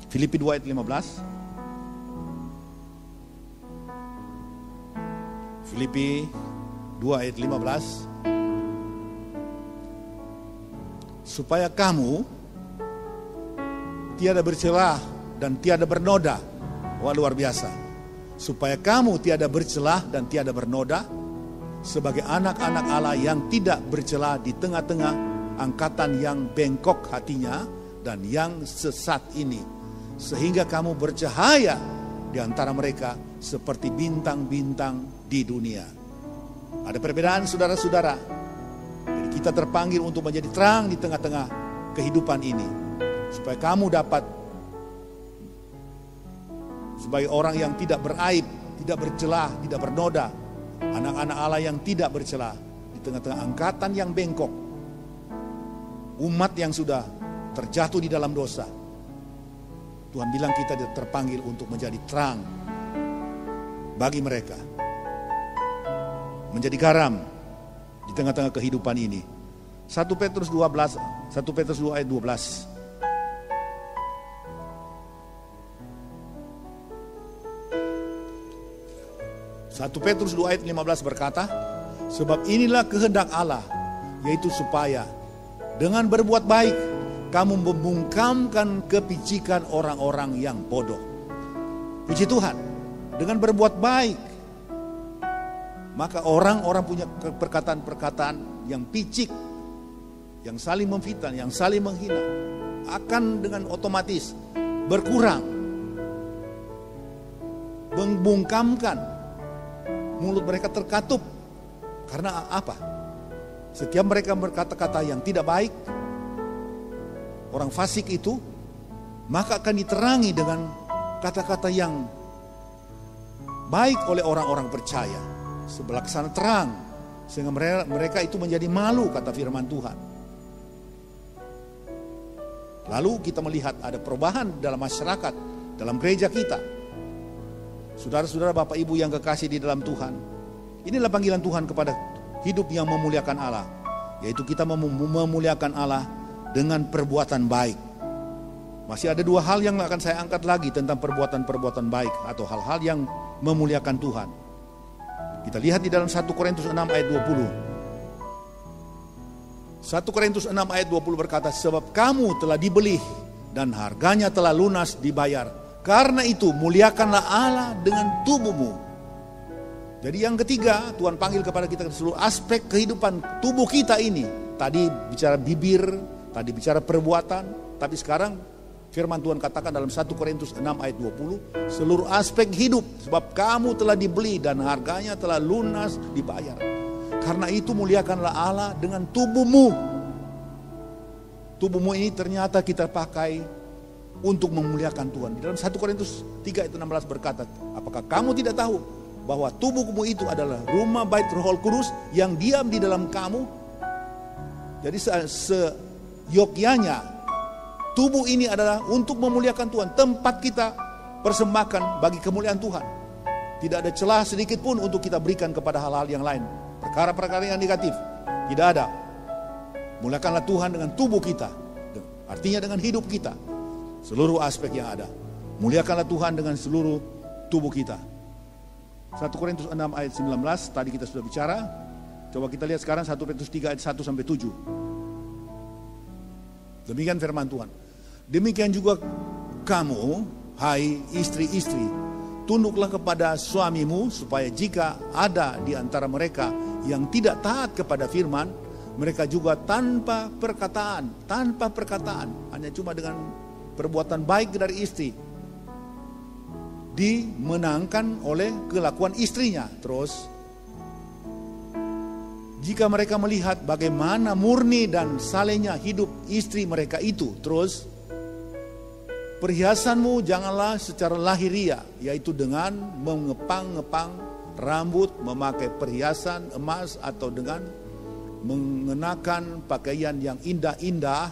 D: Filipi 2 ayat 15. Filipi 2 ayat 15. Supaya kamu tiada bercelah dan tiada bernoda. Wah, luar biasa. Supaya kamu tiada bercelah dan tiada bernoda, sebagai anak-anak Allah yang tidak bercelah di tengah-tengah angkatan yang bengkok hatinya dan yang sesat ini, sehingga kamu bercahaya di antara mereka seperti bintang-bintang di dunia. Ada perbedaan, saudara-saudara. Jadi kita terpanggil untuk menjadi terang di tengah-tengah kehidupan ini, supaya kamu dapat sebagai orang yang tidak beraib, tidak bercelah, tidak bernoda, anak-anak Allah yang tidak bercelah di tengah-tengah angkatan yang bengkok, umat yang sudah terjatuh di dalam dosa. Tuhan bilang kita terpanggil untuk menjadi terang bagi mereka, menjadi garam di tengah-tengah kehidupan ini. 1 Petrus 2 ayat 12. 1 Petrus 2 ayat 15 berkata, sebab inilah kehendak Allah, yaitu supaya dengan berbuat baik kamu membungkamkan kepicikan orang-orang yang bodoh. Puji Tuhan, dengan berbuat baik maka orang-orang punya perkataan-perkataan yang picik, yang saling memfitnah, yang saling menghina, akan dengan otomatis berkurang. Membungkamkan, mulut mereka terkatup. Karena apa? Setiap mereka berkata-kata yang tidak baik, orang fasik itu, maka akan diterangi dengan kata-kata yang baik oleh orang-orang percaya. Sebelaksana terang, sehingga mereka itu menjadi malu, kata firman Tuhan. Lalu kita melihat ada perubahan dalam masyarakat, dalam gereja kita. Saudara-saudara, Bapak Ibu yang kekasih di dalam Tuhan, inilah panggilan Tuhan kepada hidup yang memuliakan Allah, yaitu kita memuliakan Allah dengan perbuatan baik. Masih ada dua hal yang akan saya angkat lagi tentang perbuatan-perbuatan baik atau hal-hal yang memuliakan Tuhan. Kita lihat di dalam 1 Korintus 6 ayat 20. 1 1 Korintus 6 ayat 20 berkata, sebab kamu telah dibeli dan harganya telah lunas dibayar. Karena itu muliakanlah Allah dengan tubuhmu. Jadi yang ketiga, Tuhan panggil kepada kita seluruh aspek kehidupan tubuh kita ini. Tadi bicara bibir, tadi bicara perbuatan, tapi sekarang firman Tuhan katakan dalam 1 Korintus 6 ayat 20, seluruh aspek hidup, sebab kamu telah dibeli dan harganya telah lunas dibayar. Karena itu muliakanlah Allah dengan tubuhmu. Tubuhmu ini ternyata kita pakai untuk memuliakan Tuhan. Di dalam 1 Korintus 3 ayat 16 berkata, apakah kamu tidak tahu bahwa tubuhmu itu adalah rumah bait Roh Kudus yang diam di dalam kamu? Jadi seyogyanya tubuh ini adalah untuk memuliakan Tuhan. Tempat kita persembahkan bagi kemuliaan Tuhan. Tidak ada celah sedikit pun untuk kita berikan kepada hal-hal yang lain. Perkara-perkara yang negatif tidak ada. Muliakanlah Tuhan dengan tubuh kita, artinya dengan hidup kita, seluruh aspek yang ada. Muliakanlah Tuhan dengan seluruh tubuh kita. 1 Korintus 6 ayat 19 tadi kita sudah bicara. Coba kita lihat sekarang 1 Korintus 3 ayat 1 sampai 7. Demikian firman Tuhan. Demikian juga kamu, hai istri-istri, tunduklah kepada suamimu, supaya jika ada di antara mereka yang tidak taat kepada firman, mereka juga tanpa perkataan, hanya cuma dengan perbuatan baik dari istri, dimenangkan oleh kelakuan istrinya. Terus, jika mereka melihat bagaimana murni dan salehnya hidup istri mereka itu, terus, perhiasanmu janganlah secara lahiriah, yaitu dengan mengepang-ngepang rambut, memakai perhiasan emas, atau dengan mengenakan pakaian yang indah-indah.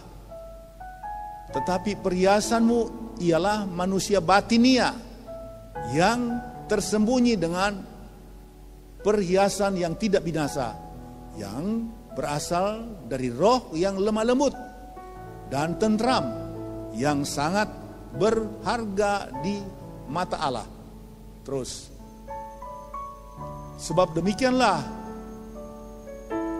D: Tetapi perhiasanmu ialah manusia batinia yang tersembunyi dengan perhiasan yang tidak binasa, yang berasal dari roh yang lemah lembut dan tentram, yang sangat berharga di mata Allah. Terus, sebab demikianlah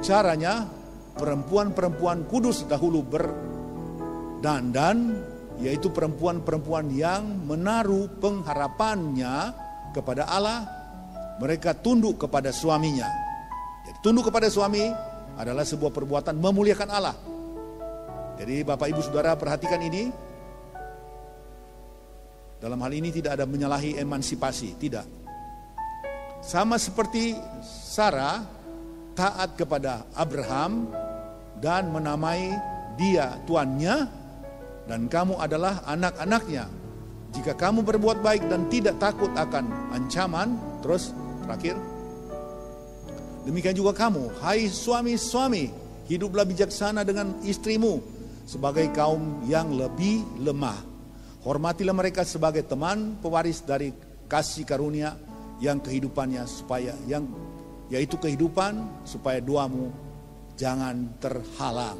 D: caranya perempuan-perempuan kudus dahulu berdandan, yaitu perempuan-perempuan yang menaruh pengharapannya kepada Allah. Mereka tunduk kepada suaminya. Jadi, tunduk kepada suami adalah sebuah perbuatan memuliakan Allah. Jadi Bapak Ibu Saudara perhatikan ini. Dalam hal ini tidak ada menyalahi emansipasi, tidak. Sama seperti Sarah taat kepada Abraham dan menamai dia tuannya, dan kamu adalah anak-anaknya. Jika kamu berbuat baik dan tidak takut akan ancaman. Terus terakhir, demikian juga kamu, hai suami-suami, hiduplah bijaksana dengan istrimu sebagai kaum yang lebih lemah. Hormatilah mereka sebagai teman pewaris dari kasih karunia yang kehidupannya, supaya yaitu kehidupan, supaya doamu jangan terhalang.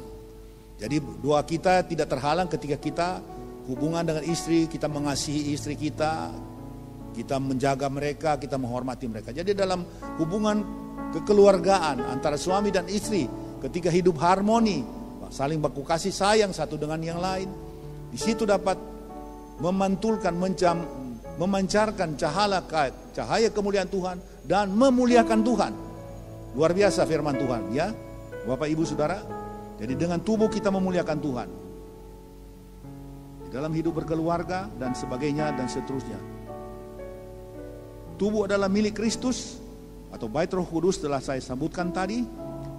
D: Jadi doa kita tidak terhalang ketika kita hubungan dengan istri, kita mengasihi istri kita menjaga mereka, kita menghormati mereka. Jadi dalam hubungan kekeluargaan antara suami dan istri, ketika hidup harmoni, saling baku kasih sayang satu dengan yang lain, di situ dapat memantulkan, memancarkan cahaya kemuliaan Tuhan dan memuliakan Tuhan. Luar biasa firman Tuhan, ya Bapak Ibu Saudara. Jadi dengan tubuh kita memuliakan Tuhan di dalam hidup berkeluarga dan sebagainya dan seterusnya. Tubuh adalah milik Kristus atau bait Roh Kudus, telah saya sebutkan tadi,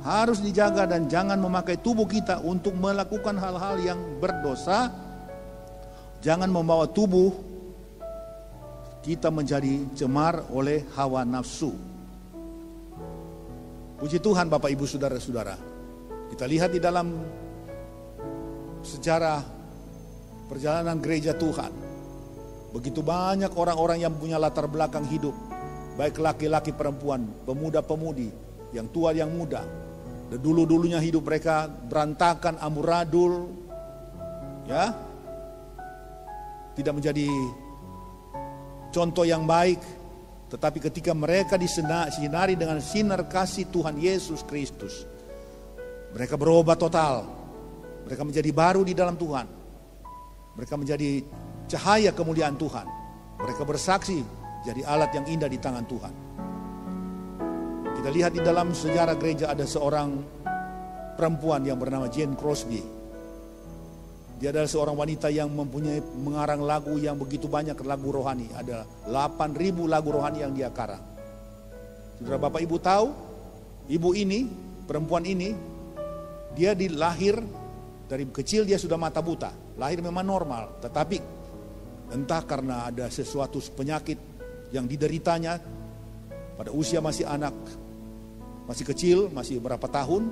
D: harus dijaga dan jangan memakai tubuh kita untuk melakukan hal-hal yang berdosa. Jangan membawa tubuh kita menjadi cemar oleh hawa nafsu. Puji Tuhan Bapak Ibu Saudara-saudara. Kita lihat di dalam sejarah perjalanan gereja Tuhan. Begitu banyak orang-orang yang punya latar belakang hidup, baik laki-laki perempuan, pemuda-pemudi, yang tua yang muda. Dulu-dulunya hidup mereka berantakan, amburadul, ya, tidak menjadi contoh yang baik. Tetapi ketika mereka disinari dengan sinar kasih Tuhan Yesus Kristus, Mereka berubah total. Mereka menjadi baru di dalam Tuhan. Mereka menjadi cahaya kemuliaan Tuhan. Mereka bersaksi jadi alat yang indah di tangan Tuhan. Kita lihat di dalam sejarah gereja ada seorang perempuan yang bernama Jane Crosby. Dia adalah seorang wanita yang mempunyai mengarang lagu yang begitu banyak, lagu rohani. Ada 8.000 lagu rohani yang dia karang. Saudara Bapak Ibu tahu, ibu ini, perempuan ini, dia dilahir dari kecil dia sudah mata buta. Lahir memang normal, tetapi entah karena ada sesuatu penyakit yang dideritanya pada usia masih anak, masih kecil, masih berapa tahun,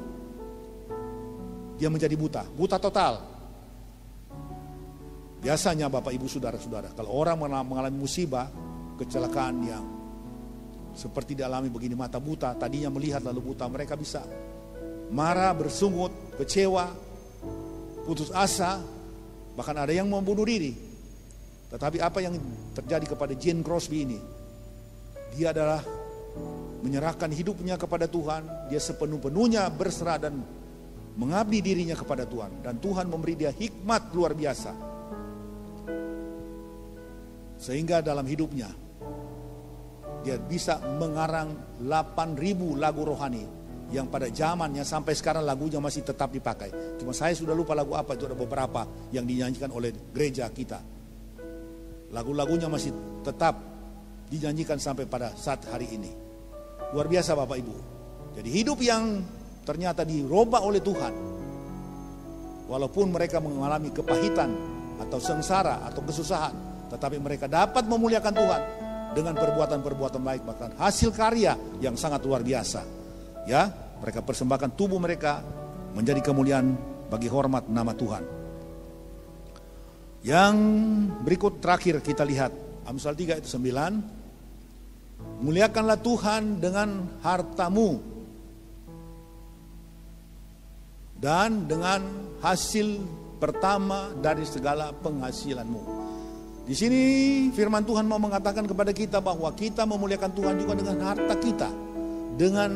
D: dia menjadi buta, buta total. Biasanya Bapak Ibu Saudara-saudara, kalau orang mengalami musibah, kecelakaan yang seperti dialami begini, mata buta, tadinya melihat lalu buta, mereka bisa marah, bersungut, kecewa, putus asa, bahkan ada yang membunuh diri. Tetapi apa yang terjadi kepada Jane Crosby ini? Dia adalah menyerahkan hidupnya kepada Tuhan. Dia sepenuh-penuhnya berserah dan mengabdi dirinya kepada Tuhan. Dan Tuhan memberi dia hikmat luar biasa. Sehingga dalam hidupnya dia bisa mengarang 8.000 lagu rohani yang pada zamannya sampai sekarang lagunya masih tetap dipakai. Cuma saya sudah lupa lagu apa, itu ada beberapa yang dinyanyikan oleh gereja kita. Lagu-lagunya masih tetap dinyanyikan sampai pada saat hari ini. Luar biasa Bapak Ibu. Jadi hidup yang ternyata dirubah oleh Tuhan. Walaupun mereka mengalami kepahitan atau sengsara atau kesusahan, tetapi mereka dapat memuliakan Tuhan dengan perbuatan-perbuatan baik, bahkan hasil karya yang sangat luar biasa. Ya, mereka persembahkan tubuh mereka menjadi kemuliaan bagi hormat nama Tuhan. Yang berikut terakhir kita lihat Amsal 3 ayat 9. Muliakanlah Tuhan dengan hartamu dan dengan hasil pertama dari segala penghasilanmu. Di sini firman Tuhan mau mengatakan kepada kita bahwa kita memuliakan Tuhan juga dengan harta kita, dengan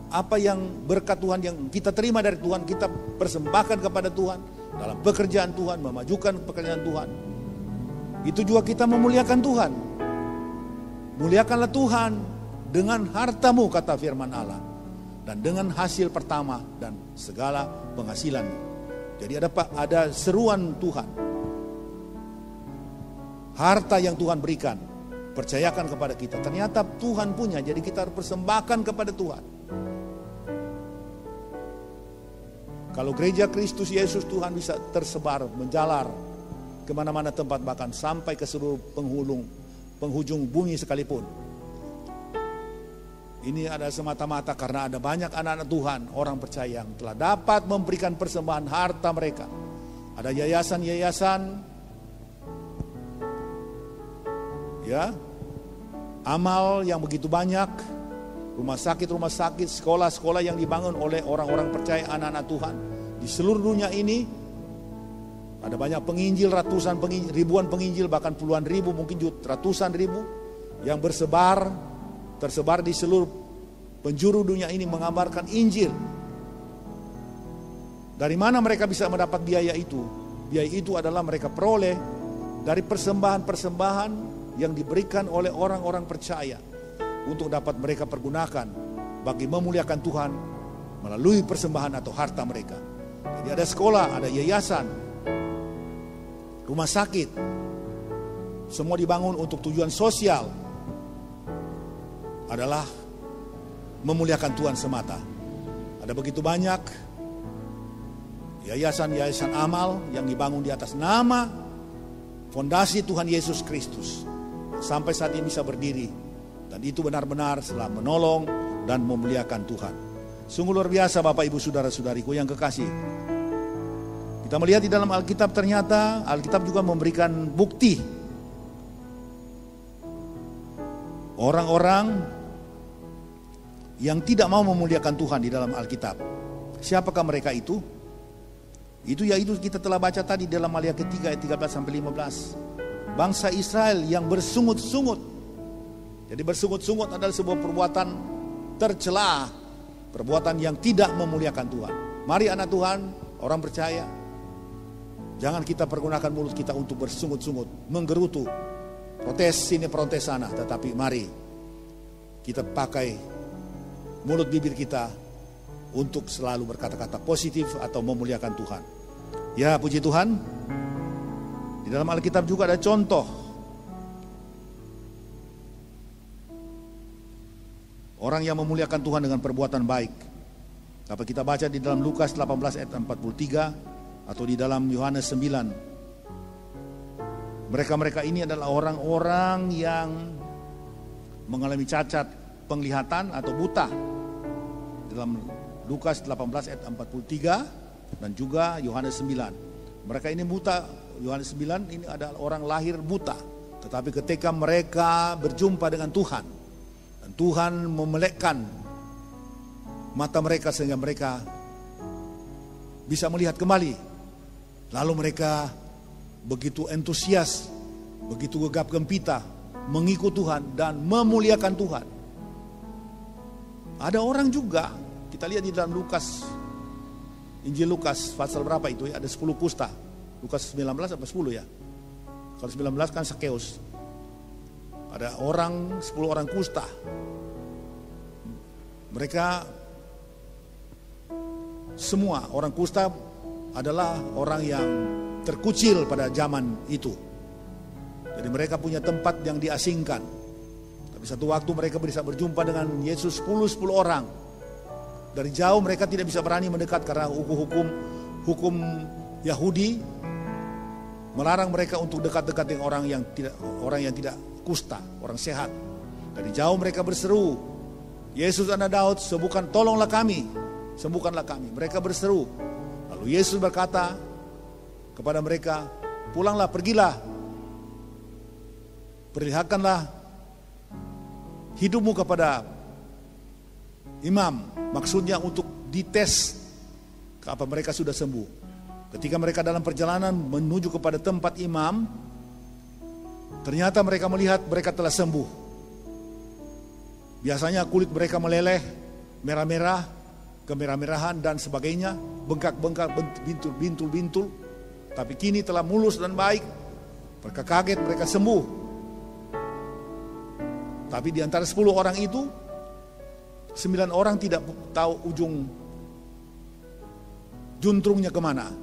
D: apa yang berkat Tuhan yang kita terima dari Tuhan, kita persembahkan kepada Tuhan dalam pekerjaan Tuhan, memajukan pekerjaan Tuhan. Itu juga kita memuliakan Tuhan. Muliakanlah Tuhan dengan hartamu, kata firman Allah, dan dengan hasil pertama dan segala penghasilanmu. Jadi ada seruan Tuhan. Harta yang Tuhan berikan, percayakan kepada kita. Ternyata Tuhan punya, jadi kita harus persembahkan kepada Tuhan. Kalau gereja Kristus Yesus, Tuhan bisa tersebar, menjalar kemana-mana tempat, bahkan sampai ke seluruh penghujung bumi sekalipun. Ini ada semata-mata karena ada banyak anak-anak Tuhan, orang percaya yang telah dapat memberikan persembahan harta mereka. Ada yayasan-yayasan, ya, amal yang begitu banyak, rumah sakit, sekolah-sekolah yang dibangun oleh orang-orang percaya, anak-anak Tuhan. Di seluruh dunia ini ada banyak penginjil, ribuan penginjil, bahkan puluhan ribu, mungkin ratusan ribu yang tersebar di seluruh penjuru dunia ini mengabarkan Injil. Dari mana mereka bisa mendapat biaya itu? Biaya itu adalah mereka peroleh dari persembahan-persembahan yang diberikan oleh orang-orang percaya, untuk dapat mereka pergunakan bagi memuliakan Tuhan melalui persembahan atau harta mereka. Jadi ada sekolah, ada yayasan, rumah sakit, semua dibangun untuk tujuan sosial, adalah memuliakan Tuhan semata. Ada begitu banyak yayasan-yayasan amal yang dibangun di atas nama fondasi Tuhan Yesus Kristus, sampai saat ini bisa berdiri. Dan itu benar-benar telah menolong dan memuliakan Tuhan. Sungguh luar biasa Bapak Ibu Saudara-saudariku yang kekasih. Kita melihat di dalam Alkitab, ternyata Alkitab juga memberikan bukti. Orang-orang yang tidak mau memuliakan Tuhan di dalam Alkitab. Siapakah mereka itu? Itu yaitu kita telah baca tadi dalam Maliaki 3 ayat 13-15. Bangsa Israel yang bersungut-sungut. Jadi bersungut-sungut adalah sebuah perbuatan tercela, perbuatan yang tidak memuliakan Tuhan. Mari anak Tuhan, orang percaya, jangan kita pergunakan mulut kita untuk bersungut-sungut, menggerutu, protes sini protes sana, tetapi mari kita pakai mulut bibir kita untuk selalu berkata-kata positif atau memuliakan Tuhan. Ya, puji Tuhan. Di dalam Alkitab juga ada contoh orang yang memuliakan Tuhan dengan perbuatan baik. Dapat kita baca di dalam Lukas 18 ayat 43 atau di dalam Yohanes 9. Mereka-mereka ini adalah orang-orang yang mengalami cacat penglihatan atau buta. Dalam Lukas 18 ayat 43 dan juga Yohanes 9. Mereka ini buta, Yohanes 9 ini adalah orang lahir buta. Tetapi ketika mereka berjumpa dengan Tuhan, dan Tuhan memelekkan mata mereka sehingga mereka bisa melihat kembali. Lalu mereka begitu antusias, begitu gegap gempita mengikut Tuhan dan memuliakan Tuhan. Ada orang juga, kita lihat di dalam Lukas, Injil Lukas pasal berapa itu ya, ada 10 kusta. Lukas 19 apa 10 ya? Kalau 19 kan Sakeus. Ada 10 orang kusta. Mereka semua orang kusta adalah orang yang terkucil pada zaman itu. Jadi mereka punya tempat yang diasingkan. Tapi satu waktu mereka bisa berjumpa dengan Yesus 10 orang. Dari jauh mereka tidak bisa berani mendekat karena hukum Yahudi melarang mereka untuk dekat-dekat dengan orang yang tidak kusta, orang sehat. Dari jauh mereka berseru, Yesus anak Daud, tolonglah kami, sembuhkanlah kami. Mereka berseru. Lalu Yesus berkata kepada mereka, pulanglah, pergilah, perlihatkanlah hidupmu kepada imam. Maksudnya untuk dites apa mereka sudah sembuh. Ketika mereka dalam perjalanan menuju kepada tempat imam, ternyata mereka melihat mereka telah sembuh. Biasanya kulit mereka meleleh, merah-merah, kemerah-merahan dan sebagainya, bengkak-bengkak, bintul-bintul. Tapi kini telah mulus dan baik. Mereka kaget, mereka sembuh. Tapi di antara 10 orang itu, 9 orang tidak tahu ujung juntrungnya kemana.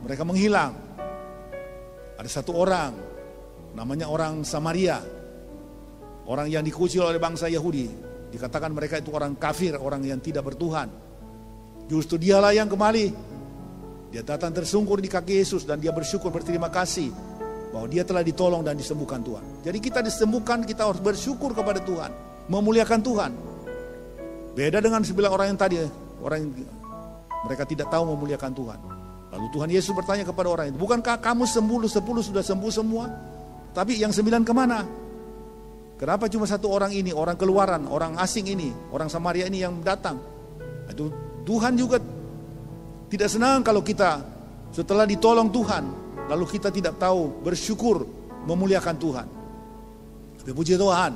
D: Mereka menghilang. Ada 1 orang, namanya orang Samaria. Orang yang dikucil oleh bangsa Yahudi. Dikatakan mereka itu orang kafir, orang yang tidak bertuhan. Justru dialah yang kembali. Dia datang tersungkur di kaki Yesus dan dia bersyukur, berterima kasih bahwa dia telah ditolong dan disembuhkan Tuhan. Jadi kita disembuhkan, kita harus bersyukur kepada Tuhan, memuliakan Tuhan. Beda dengan 9 orang yang tadi, orang yang mereka tidak tahu memuliakan Tuhan. Lalu Tuhan Yesus bertanya kepada orang itu, bukankah kamu 10 sudah sembuh semua? Tapi yang 9 kemana? Kenapa cuma 1 orang ini, orang keluaran, orang asing ini, orang Samaria ini yang datang? Itu Tuhan juga tidak senang kalau kita setelah ditolong Tuhan, lalu kita tidak tahu bersyukur, memuliakan Tuhan. Tapi puji Tuhan,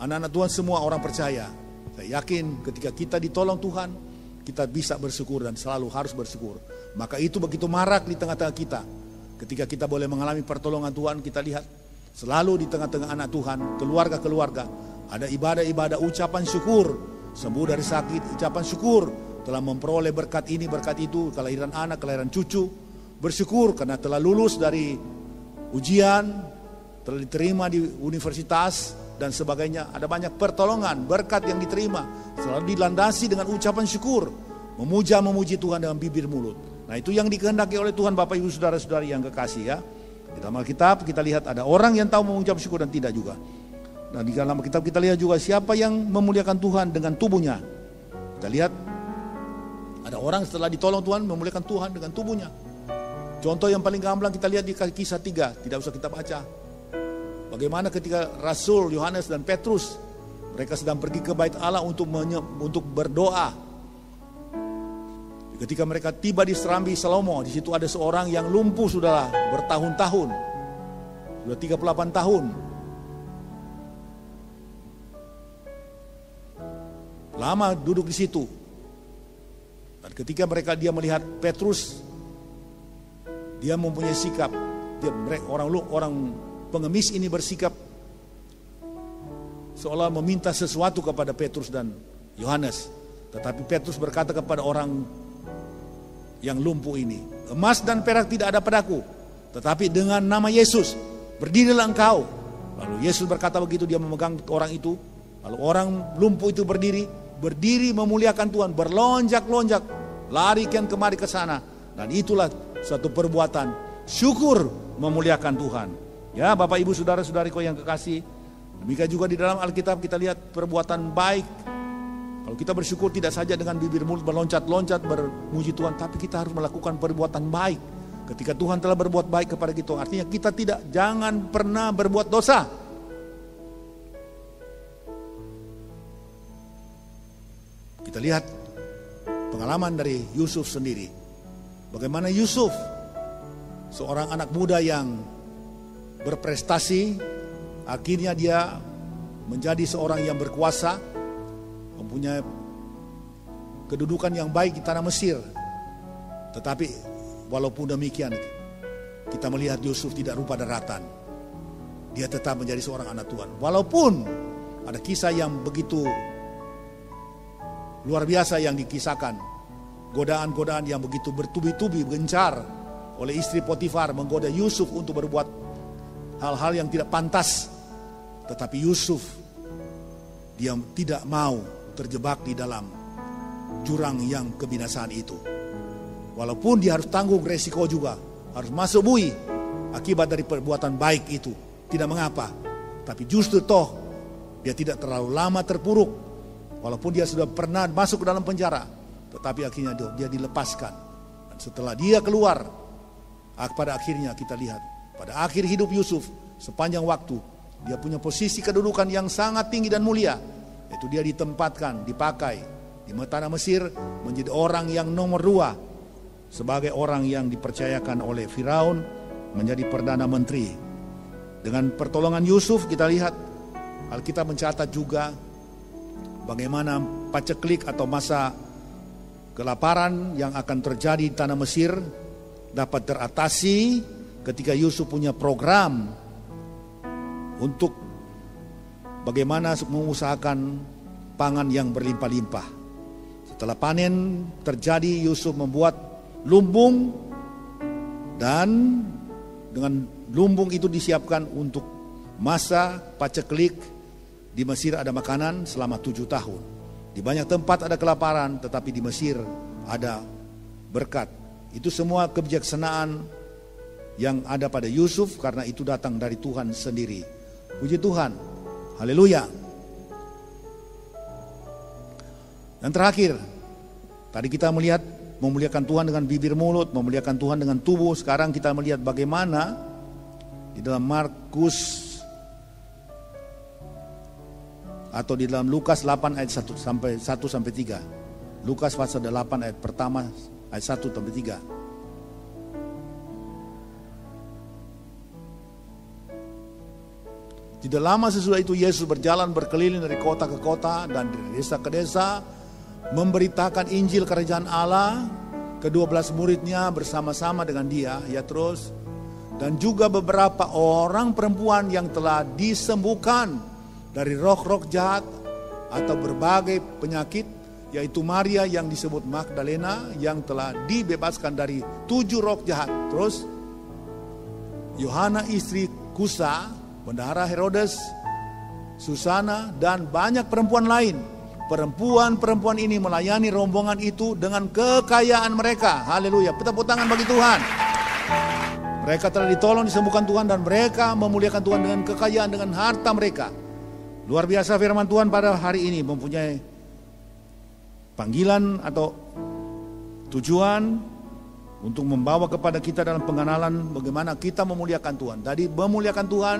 D: anak-anak Tuhan semua orang percaya. Saya yakin ketika kita ditolong Tuhan, kita bisa bersyukur dan selalu harus bersyukur. Maka itu begitu marak di tengah-tengah kita. Ketika kita boleh mengalami pertolongan Tuhan, kita lihat selalu di tengah-tengah anak Tuhan, keluarga-keluarga, ada ibadah-ibadah ucapan syukur. Sembuh dari sakit, ucapan syukur. Telah memperoleh berkat ini, berkat itu, kelahiran anak, kelahiran cucu. Bersyukur karena telah lulus dari ujian, telah diterima di universitas, dan sebagainya. Ada banyak pertolongan, berkat yang diterima. Selalu dilandasi dengan ucapan syukur. Memuji Tuhan dengan bibir mulut. Nah itu yang dikehendaki oleh Tuhan Bapak Ibu Saudara-saudari yang kekasih ya. Di dalam Alkitab kita lihat ada orang yang tahu mengucap syukur dan tidak juga. Nah di dalam Alkitab kita lihat juga siapa yang memuliakan Tuhan dengan tubuhnya. Kita lihat ada orang setelah ditolong Tuhan memuliakan Tuhan dengan tubuhnya. Contoh yang paling gamblang kita lihat di Kisah 3, tidak usah kita baca. Bagaimana ketika Rasul Yohanes dan Petrus mereka sedang pergi ke bait Allah untuk berdoa. Ketika mereka tiba di Serambi Salomo, di situ ada seorang yang lumpuh sudah bertahun-tahun, sudah 38 tahun. lama duduk di situ. Dan ketika dia melihat Petrus, dia mempunyai sikap. Orang pengemis ini bersikap seolah meminta sesuatu kepada Petrus dan Yohanes. Tetapi Petrus berkata kepada orang yang lumpuh ini, emas dan perak tidak ada padaku, tetapi dengan nama Yesus berdirilah engkau. Lalu Yesus berkata begitu, dia memegang orang itu. Lalu orang lumpuh itu berdiri memuliakan Tuhan, berlonjak-lonjak, lari kian kemari ke sana. Dan itulah suatu perbuatan syukur memuliakan Tuhan. Ya, Bapak Ibu saudara-saudariku yang kekasih, demikian juga di dalam Alkitab kita lihat perbuatan baik. Kalau kita bersyukur tidak saja dengan bibir mulut berloncat-loncat bermuji Tuhan, tapi kita harus melakukan perbuatan baik. Ketika Tuhan telah berbuat baik kepada kita, artinya kita jangan pernah berbuat dosa. Kita lihat pengalaman dari Yusuf sendiri. Bagaimana Yusuf, seorang anak muda yang berprestasi, akhirnya dia menjadi seorang yang berkuasa, mempunyai kedudukan yang baik di tanah Mesir. Tetapi walaupun demikian, kita melihat Yusuf tidak rupa daratan. Dia tetap menjadi seorang anak Tuhan. Walaupun ada kisah yang begitu luar biasa yang dikisahkan, godaan-godaan yang begitu bertubi-tubi, gencar oleh istri Potifar menggoda Yusuf untuk berbuat hal-hal yang tidak pantas. Tetapi Yusuf, dia tidak mau terjebak di dalam jurang yang kebinasaan itu. Walaupun dia harus tanggung resiko juga, harus masuk bui akibat dari perbuatan baik itu, tidak mengapa. Tapi justru toh dia tidak terlalu lama terpuruk. Walaupun dia sudah pernah masuk ke dalam penjara, tetapi akhirnya dia dilepaskan. Dan setelah dia keluar, pada akhirnya kita lihat, pada akhir hidup Yusuf, sepanjang waktu, dia punya posisi kedudukan yang sangat tinggi dan mulia. Yaitu dia ditempatkan, dipakai di tanah Mesir menjadi orang yang nomor 2. Sebagai orang yang dipercayakan oleh Firaun menjadi Perdana Menteri. Dengan pertolongan Yusuf kita lihat, Alkitab mencatat juga bagaimana paceklik atau masa kelaparan yang akan terjadi di tanah Mesir dapat teratasi ketika Yusuf punya program untuk bagaimana mengusahakan pangan yang berlimpah-limpah. Setelah panen terjadi, Yusuf membuat lumbung, dan dengan lumbung itu disiapkan untuk masa paceklik. Di Mesir ada makanan selama 7 tahun. Di banyak tempat ada kelaparan, tetapi di Mesir ada berkat. Itu semua kebijaksanaan yang ada pada Yusuf, karena itu datang dari Tuhan sendiri. Puji Tuhan, haleluya. Dan terakhir, tadi kita melihat memuliakan Tuhan dengan bibir mulut, memuliakan Tuhan dengan tubuh. Sekarang kita melihat bagaimana di dalam Markus atau di dalam Lukas 8 ayat 1 sampai 3. Lukas pasal 8 ayat pertama ayat 1 sampai 3. Tidak lama sesudah itu Yesus berjalan berkeliling dari kota ke kota dan dari desa ke desa, memberitakan Injil Kerajaan Allah. Ke-12 muridnya bersama-sama dengan dia, ya terus. Dan juga beberapa orang perempuan yang telah disembuhkan dari roh-roh jahat atau berbagai penyakit, yaitu Maria yang disebut Magdalena yang telah dibebaskan dari 7 roh jahat. Terus Yohana istri Kusa, bendahara Herodes, Susana, dan banyak perempuan lain. Perempuan-perempuan ini melayani rombongan itu dengan kekayaan mereka. Haleluya, tepuk tangan bagi Tuhan. Mereka telah ditolong, disembuhkan Tuhan, dan mereka memuliakan Tuhan dengan kekayaan, dengan harta mereka. Luar biasa firman Tuhan pada hari ini mempunyai panggilan atau tujuan untuk membawa kepada kita dalam pengenalan bagaimana kita memuliakan Tuhan. Tadi memuliakan Tuhan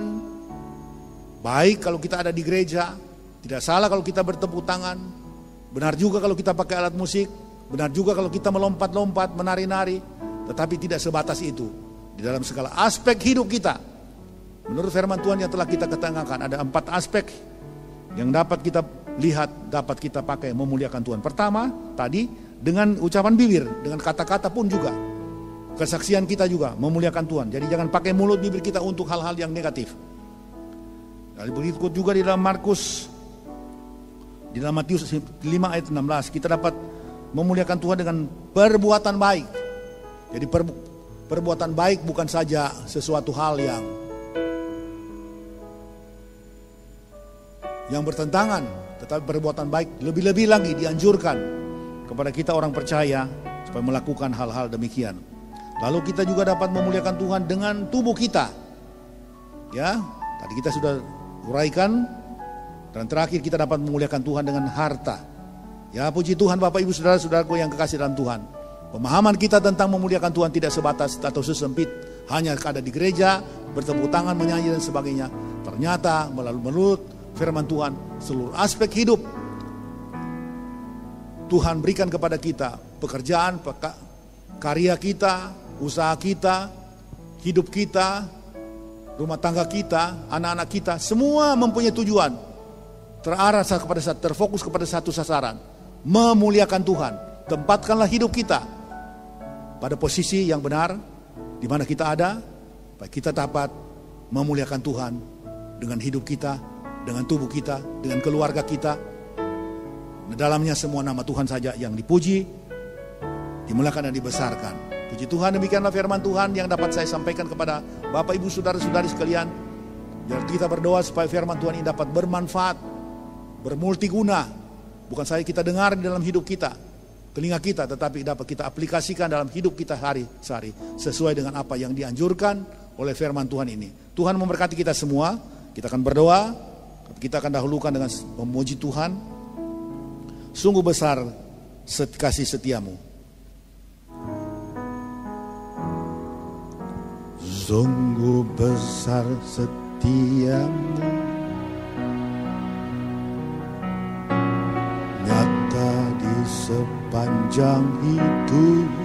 D: baik kalau kita ada di gereja, tidak salah kalau kita bertepuk tangan, benar juga kalau kita pakai alat musik, benar juga kalau kita melompat-lompat, menari-nari, tetapi tidak sebatas itu. Di dalam segala aspek hidup kita, menurut firman Tuhan yang telah kita ketengahkan, ada 4 aspek yang dapat kita lihat dapat kita pakai memuliakan Tuhan. Pertama tadi dengan ucapan bibir, dengan kata-kata pun juga. Kesaksian kita juga memuliakan Tuhan. Jadi jangan pakai mulut bibir kita untuk hal-hal yang negatif. Dan berikut juga di dalam Markus, di dalam Matius 5 ayat 16, kita dapat memuliakan Tuhan dengan perbuatan baik. Jadi perbuatan baik bukan saja sesuatu hal yang bertentangan, tetapi perbuatan baik lebih-lebih lagi dianjurkan kepada kita orang percaya supaya melakukan hal-hal demikian. Lalu kita juga dapat memuliakan Tuhan dengan tubuh kita. Ya, tadi kita sudah uraikan. Dan terakhir kita dapat memuliakan Tuhan dengan harta. Ya, puji Tuhan Bapak Ibu Saudara-saudaraku yang kekasih dalam Tuhan. Pemahaman kita tentang memuliakan Tuhan tidak sebatas atau sesempit hanya ada di gereja, bertepuk tangan, menyanyi dan sebagainya. Ternyata menurut firman Tuhan, seluruh aspek hidup Tuhan berikan kepada kita. Pekerjaan, karya kita, usaha kita, hidup kita, rumah tangga kita, anak-anak kita, semua mempunyai tujuan. Terarah terfokus kepada satu sasaran, memuliakan Tuhan. Tempatkanlah hidup kita pada posisi yang benar, di mana kita ada, supaya kita dapat memuliakan Tuhan dengan hidup kita, dengan tubuh kita, dengan keluarga kita. Di dalamnya semua nama Tuhan saja yang dipuji, dimuliakan dan dibesarkan. Puji Tuhan, demikianlah firman Tuhan yang dapat saya sampaikan kepada Bapak Ibu Saudara-saudari sekalian. Biar kita berdoa supaya firman Tuhan ini dapat bermanfaat, bermultiguna. Bukan saja kita dengar di dalam hidup kita, telinga kita, tetapi dapat kita aplikasikan dalam hidup kita hari-hari sesuai dengan apa yang dianjurkan oleh firman Tuhan ini. Tuhan memberkati kita semua. Kita akan berdoa. Kita akan dahulukan dengan memuji Tuhan. Sungguh besar kasih setiamu. Sungguh besar setiamu, nyata di sepanjang hidupku.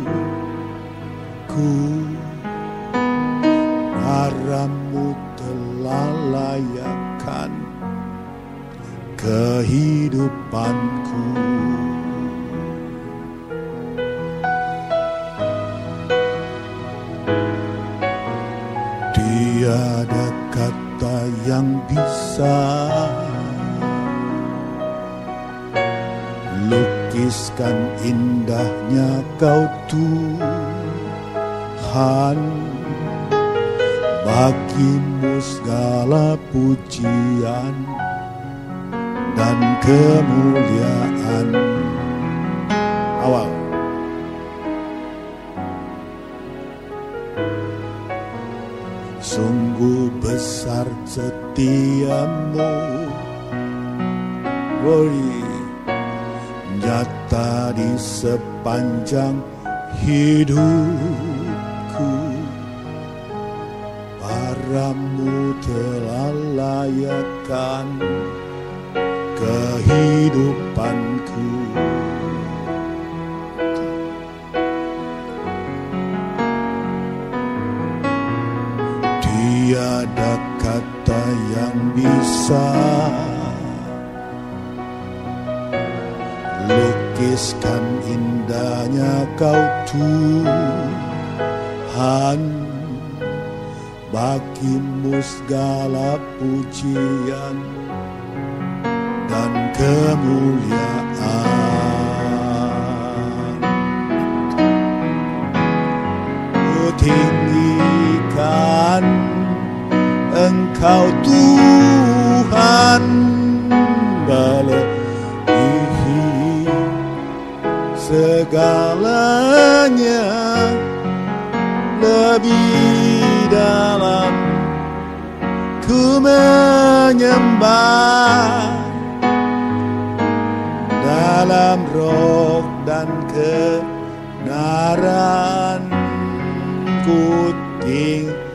D: Haramu telah layakkan kehidupanku. Tiada kata yang bisa lukiskan indahnya Kau Tuhan. Bagimu segala pujian dan kemuliaan. Awal. Sungguh besar setiamu, nyata di sepanjang hidupku. Padamu telah layakkan kehidupanku. Tiada kata yang bisa lukiskan indahnya Kau Tuhan. Bagimu segala pujian dan kemuliaan. Kutinggikan Engkau Tuhan, melebihi segalanya, lebih dalam ku menyembah, dalam roh dan kebenaran ku tinggikan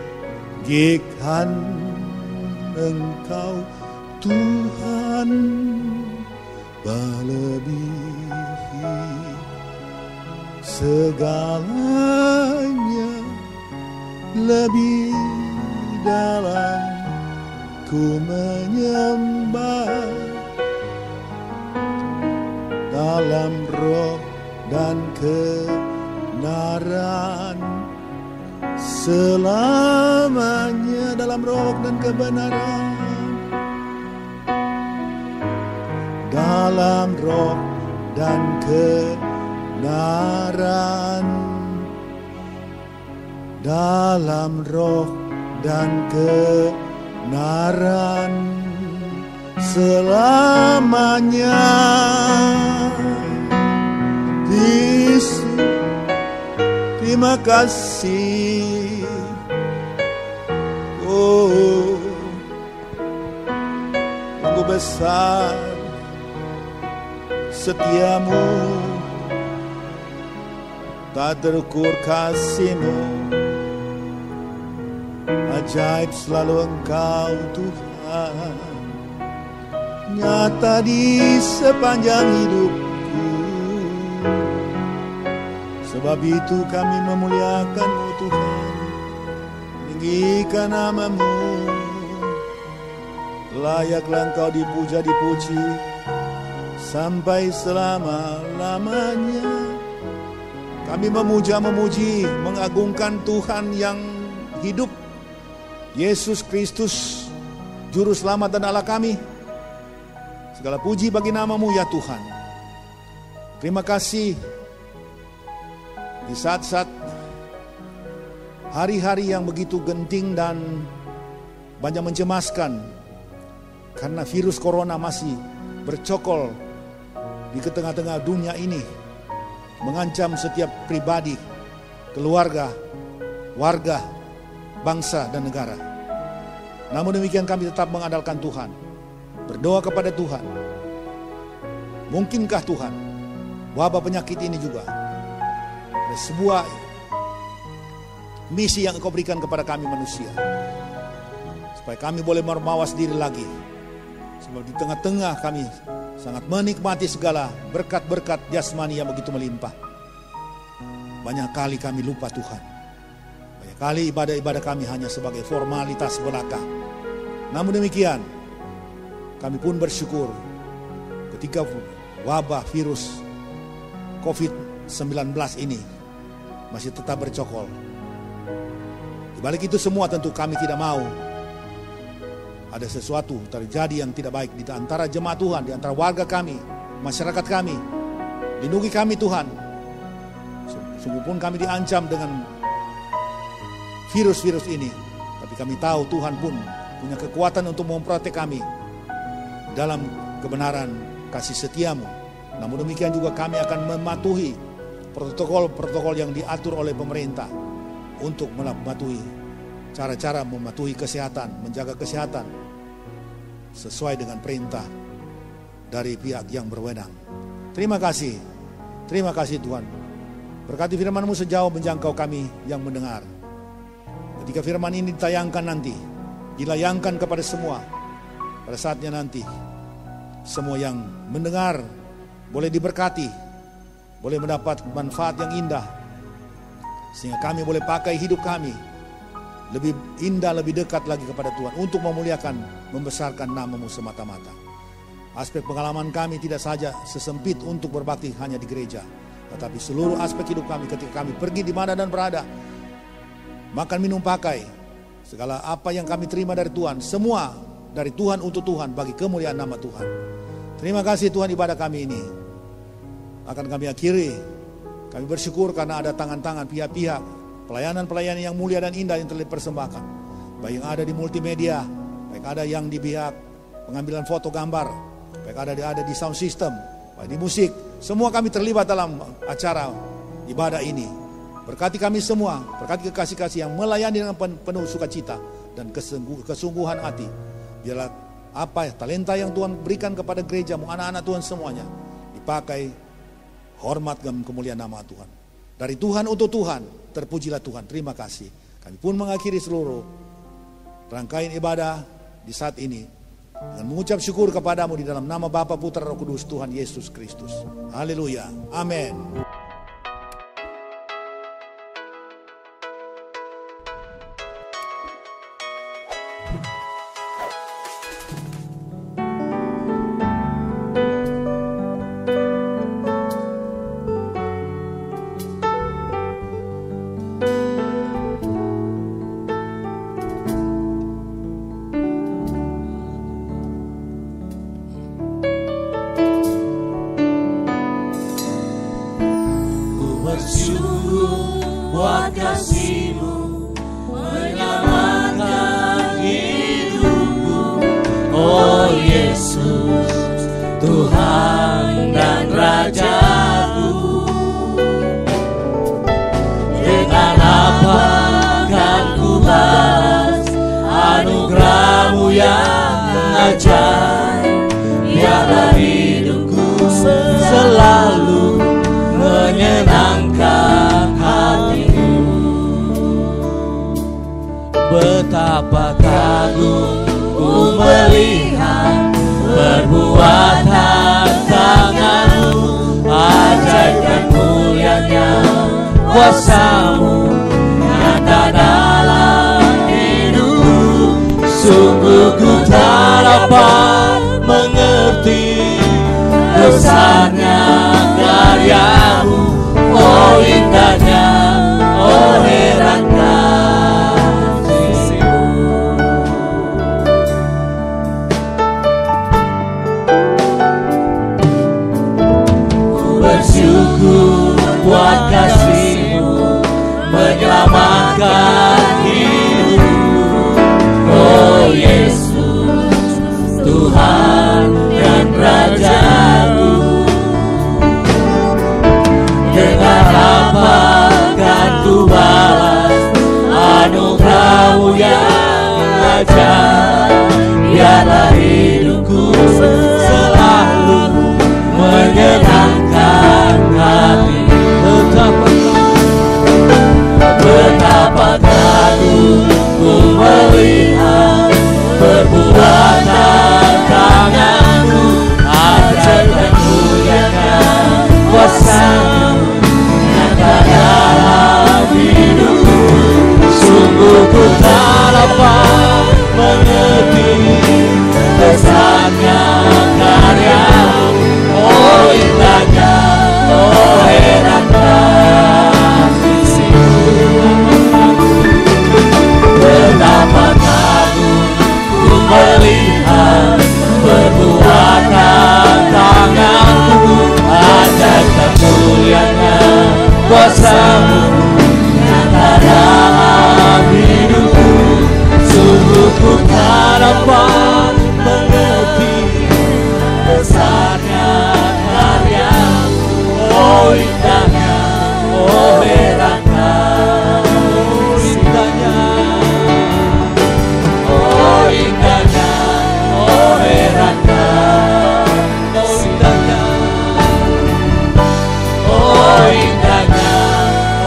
D: Engkau Tuhan, melebihi segalanya, lebih dalam ku menyembah, dalam roh dan kebenaran, selamanya dalam roh dan kebenaran, dalam roh dan kebenaran, dalam roh dan kebenaran, selamanya. Yesus, terima kasih. Oh, sungguh besar setiamu, tak terukur kasih-Mu. Ajaib selalu Engkau Tuhan, nyata di sepanjang hidupku. Sebab itu kami memuliakan-Mu Tuhan, meninggikan nama-Mu. Layaklah Engkau dipuja dipuji sampai selama-lamanya. Kami memuja memuji mengagungkan Tuhan yang hidup, Yesus Kristus Juru Selamat dan Allah kami. Segala puji bagi nama-Mu ya Tuhan. Terima kasih di saat-saat hari-hari yang begitu genting dan banyak mencemaskan, karena virus corona masih bercokol di tengah-tengah dunia ini, mengancam setiap pribadi, keluarga, warga, bangsa dan negara. Namun demikian kami tetap mengandalkan Tuhan, berdoa kepada Tuhan. Mungkinkah Tuhan wabah penyakit ini juga ada sebuah misi yang Engkau berikan kepada kami manusia, supaya kami boleh mawas diri lagi. Sebab di tengah-tengah kami sangat menikmati segala berkat-berkat jasmani yang begitu melimpah. Banyak kali kami lupa Tuhan. Banyak kali ibadah-ibadah kami hanya sebagai formalitas belaka. Namun demikian, kami pun bersyukur ketika wabah virus COVID-19 ini masih tetap bercokol. Di balik itu semua tentu kami tidak mau ada sesuatu terjadi yang tidak baik di antara jemaat Tuhan, di antara warga kami, masyarakat kami. Lindungi kami Tuhan. Sungguh pun kami diancam dengan virus-virus ini, tapi kami tahu Tuhan pun punya kekuatan untuk memprotek kami dalam kebenaran kasih setia-Mu. Namun demikian juga kami akan mematuhi protokol-protokol yang diatur oleh pemerintah untuk mematuhi cara-cara mematuhi kesehatan, menjaga kesehatan sesuai dengan perintah dari pihak yang berwenang. Terima kasih Tuhan. Berkati firman-Mu sejauh menjangkau kami yang mendengar. Ketika firman ini ditayangkan nanti, dilayangkan kepada semua, pada saatnya nanti semua yang mendengar boleh diberkati, boleh mendapat manfaat yang indah, sehingga kami boleh pakai hidup kami lebih indah, lebih dekat lagi kepada Tuhan untuk memuliakan, membesarkan nama-Mu semata-mata. Aspek pengalaman kami tidak saja sesempit untuk berbakti hanya di gereja, tetapi seluruh aspek hidup kami ketika kami pergi di mana dan berada, makan, minum, pakai, segala apa yang kami terima dari Tuhan, semua dari Tuhan untuk Tuhan bagi kemuliaan nama Tuhan. Terima kasih Tuhan, ibadah kami ini akan kami akhiri. Kami bersyukur karena ada tangan-tangan pihak-pihak, pelayanan-pelayanan yang mulia dan indah yang telah dipersembahkan. Baik yang ada di multimedia, baik ada yang di pihak pengambilan foto gambar, baik ada di sound system, baik di musik. Semua kami terlibat dalam acara ibadah ini. Berkati kami semua, berkati kekasih-kasih yang melayani dengan penuh sukacita dan kesungguhan hati. Biarlah apa talenta yang Tuhan berikan kepada gereja-Mu, anak-anak Tuhan semuanya, dipakai hormat dan kemuliaan nama Tuhan. Dari Tuhan untuk Tuhan, terpujilah Tuhan. Terima kasih. Kami pun mengakhiri seluruh rangkaian ibadah di saat ini dengan mengucap syukur kepadamu di dalam nama Bapa, Putra, Roh Kudus, Tuhan Yesus Kristus. Haleluya. Amin.
B: Yesus, Tuhan dan Rajaku. Dengan apa kan ku balas anugerah-Mu yang ajaib? Biarlah hidupku selalu menyenangkan hati-Mu. Betapa kagum ku melihat perbuatan tangan-Mu, ajaib dan mulianya kuasa-Mu nyata dalam hidup. Sungguh ku tak dapat mengerti besarnya karya-Mu. Oh indahnya, oh heran kasih-Mu. Ku bersyukur buat kasih-Mu menyelamatkan hidupku. Oh Yesus, Tuhan dan Rajaku. Dengan apa kan ku balas anugerah-Mu yang ajaib? Biarlah hidupku selalu menyenangkan hati. Betapa kagum ku melihat perbuatan tangan-Mu, ajaib dan mulianya kuasa-Mu nyata dalam hidupku. Sungguh ku tak dapat mengerti besarnya karya-Mu. Oh indahnya, oh heran kasih-Mu. Betapa kagum ku melihat perbuatan tangan-Mu, ajaib dan mulianya kuasa-Mu nyata dalam hidupku. Sungguh ku tak dapat mengerti besarnya karya-Mu. Oh indahnya, oh heran kasih-Nya. Oh indahnya, oh heran kasih-Nya. Oh indahnya,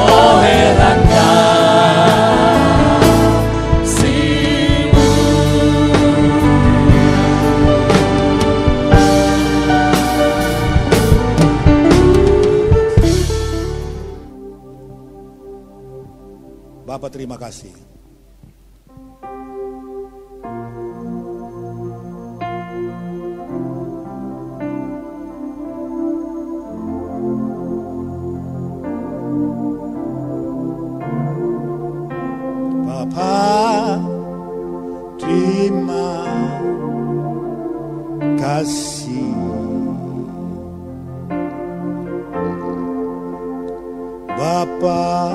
B: oh heran kasih-Mu.
D: Bapa terima kasih. Bapa terima kasih. Bapa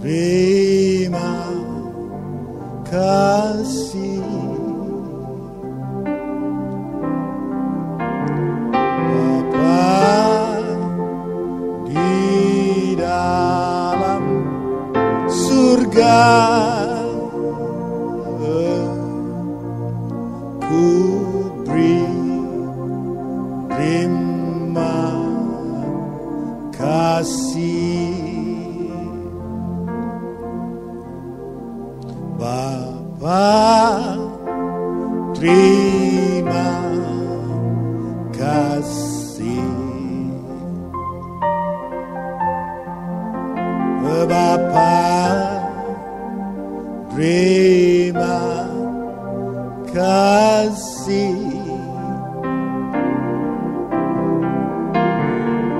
D: terima kasih. Bapa di dalam surga, ku beri terima kasih. Bapa terima kasih. Bapa terima kasih.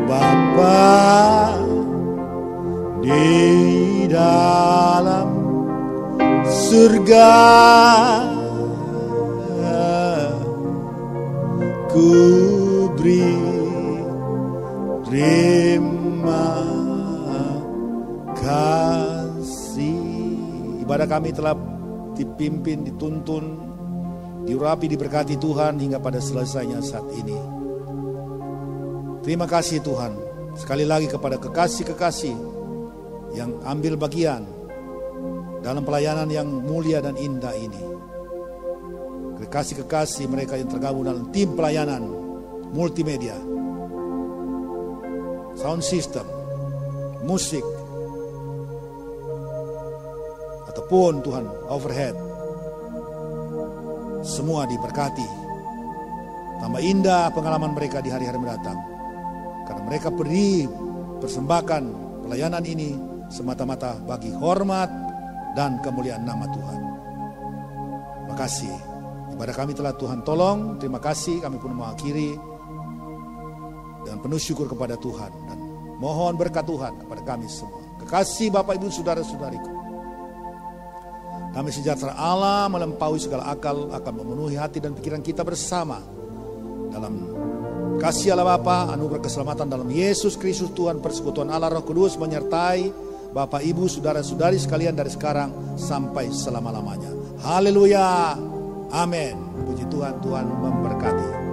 D: Bapa di dalam surga, ku beri terima kasih. Ibadah kami telah dipimpin, dituntun diurapi, diberkati Tuhan hingga pada selesainya saat ini. Terima kasih Tuhan, sekali lagi kepada kekasih-kekasih yang ambil bagian dalam pelayanan yang mulia dan indah ini. Kekasih-kekasih mereka yang tergabung dalam tim pelayanan multimedia, sound system, musik, ataupun Tuhan overhead, semua diberkati. Tambah indah pengalaman mereka di hari-hari mendatang, karena mereka beri persembahkan pelayanan ini semata-mata bagi hormat dan kemuliaan nama Tuhan. Terima kasih. Ibadah kami telah Tuhan tolong. Terima kasih. Kami pun mengakhiri dengan penuh syukur kepada Tuhan dan mohon berkat Tuhan kepada kami semua. Kekasih Bapak Ibu Saudara-saudariku, damai sejahtera Allah melampaui segala akal akan memenuhi hati dan pikiran kita bersama. Dalam kasih Allah Bapa, anugerah keselamatan dalam Yesus Kristus Tuhan, persekutuan Allah Roh Kudus menyertai Bapak Ibu Saudara-saudari sekalian dari sekarang sampai selama-lamanya. Haleluya. Amin. Puji Tuhan, Tuhan memberkati.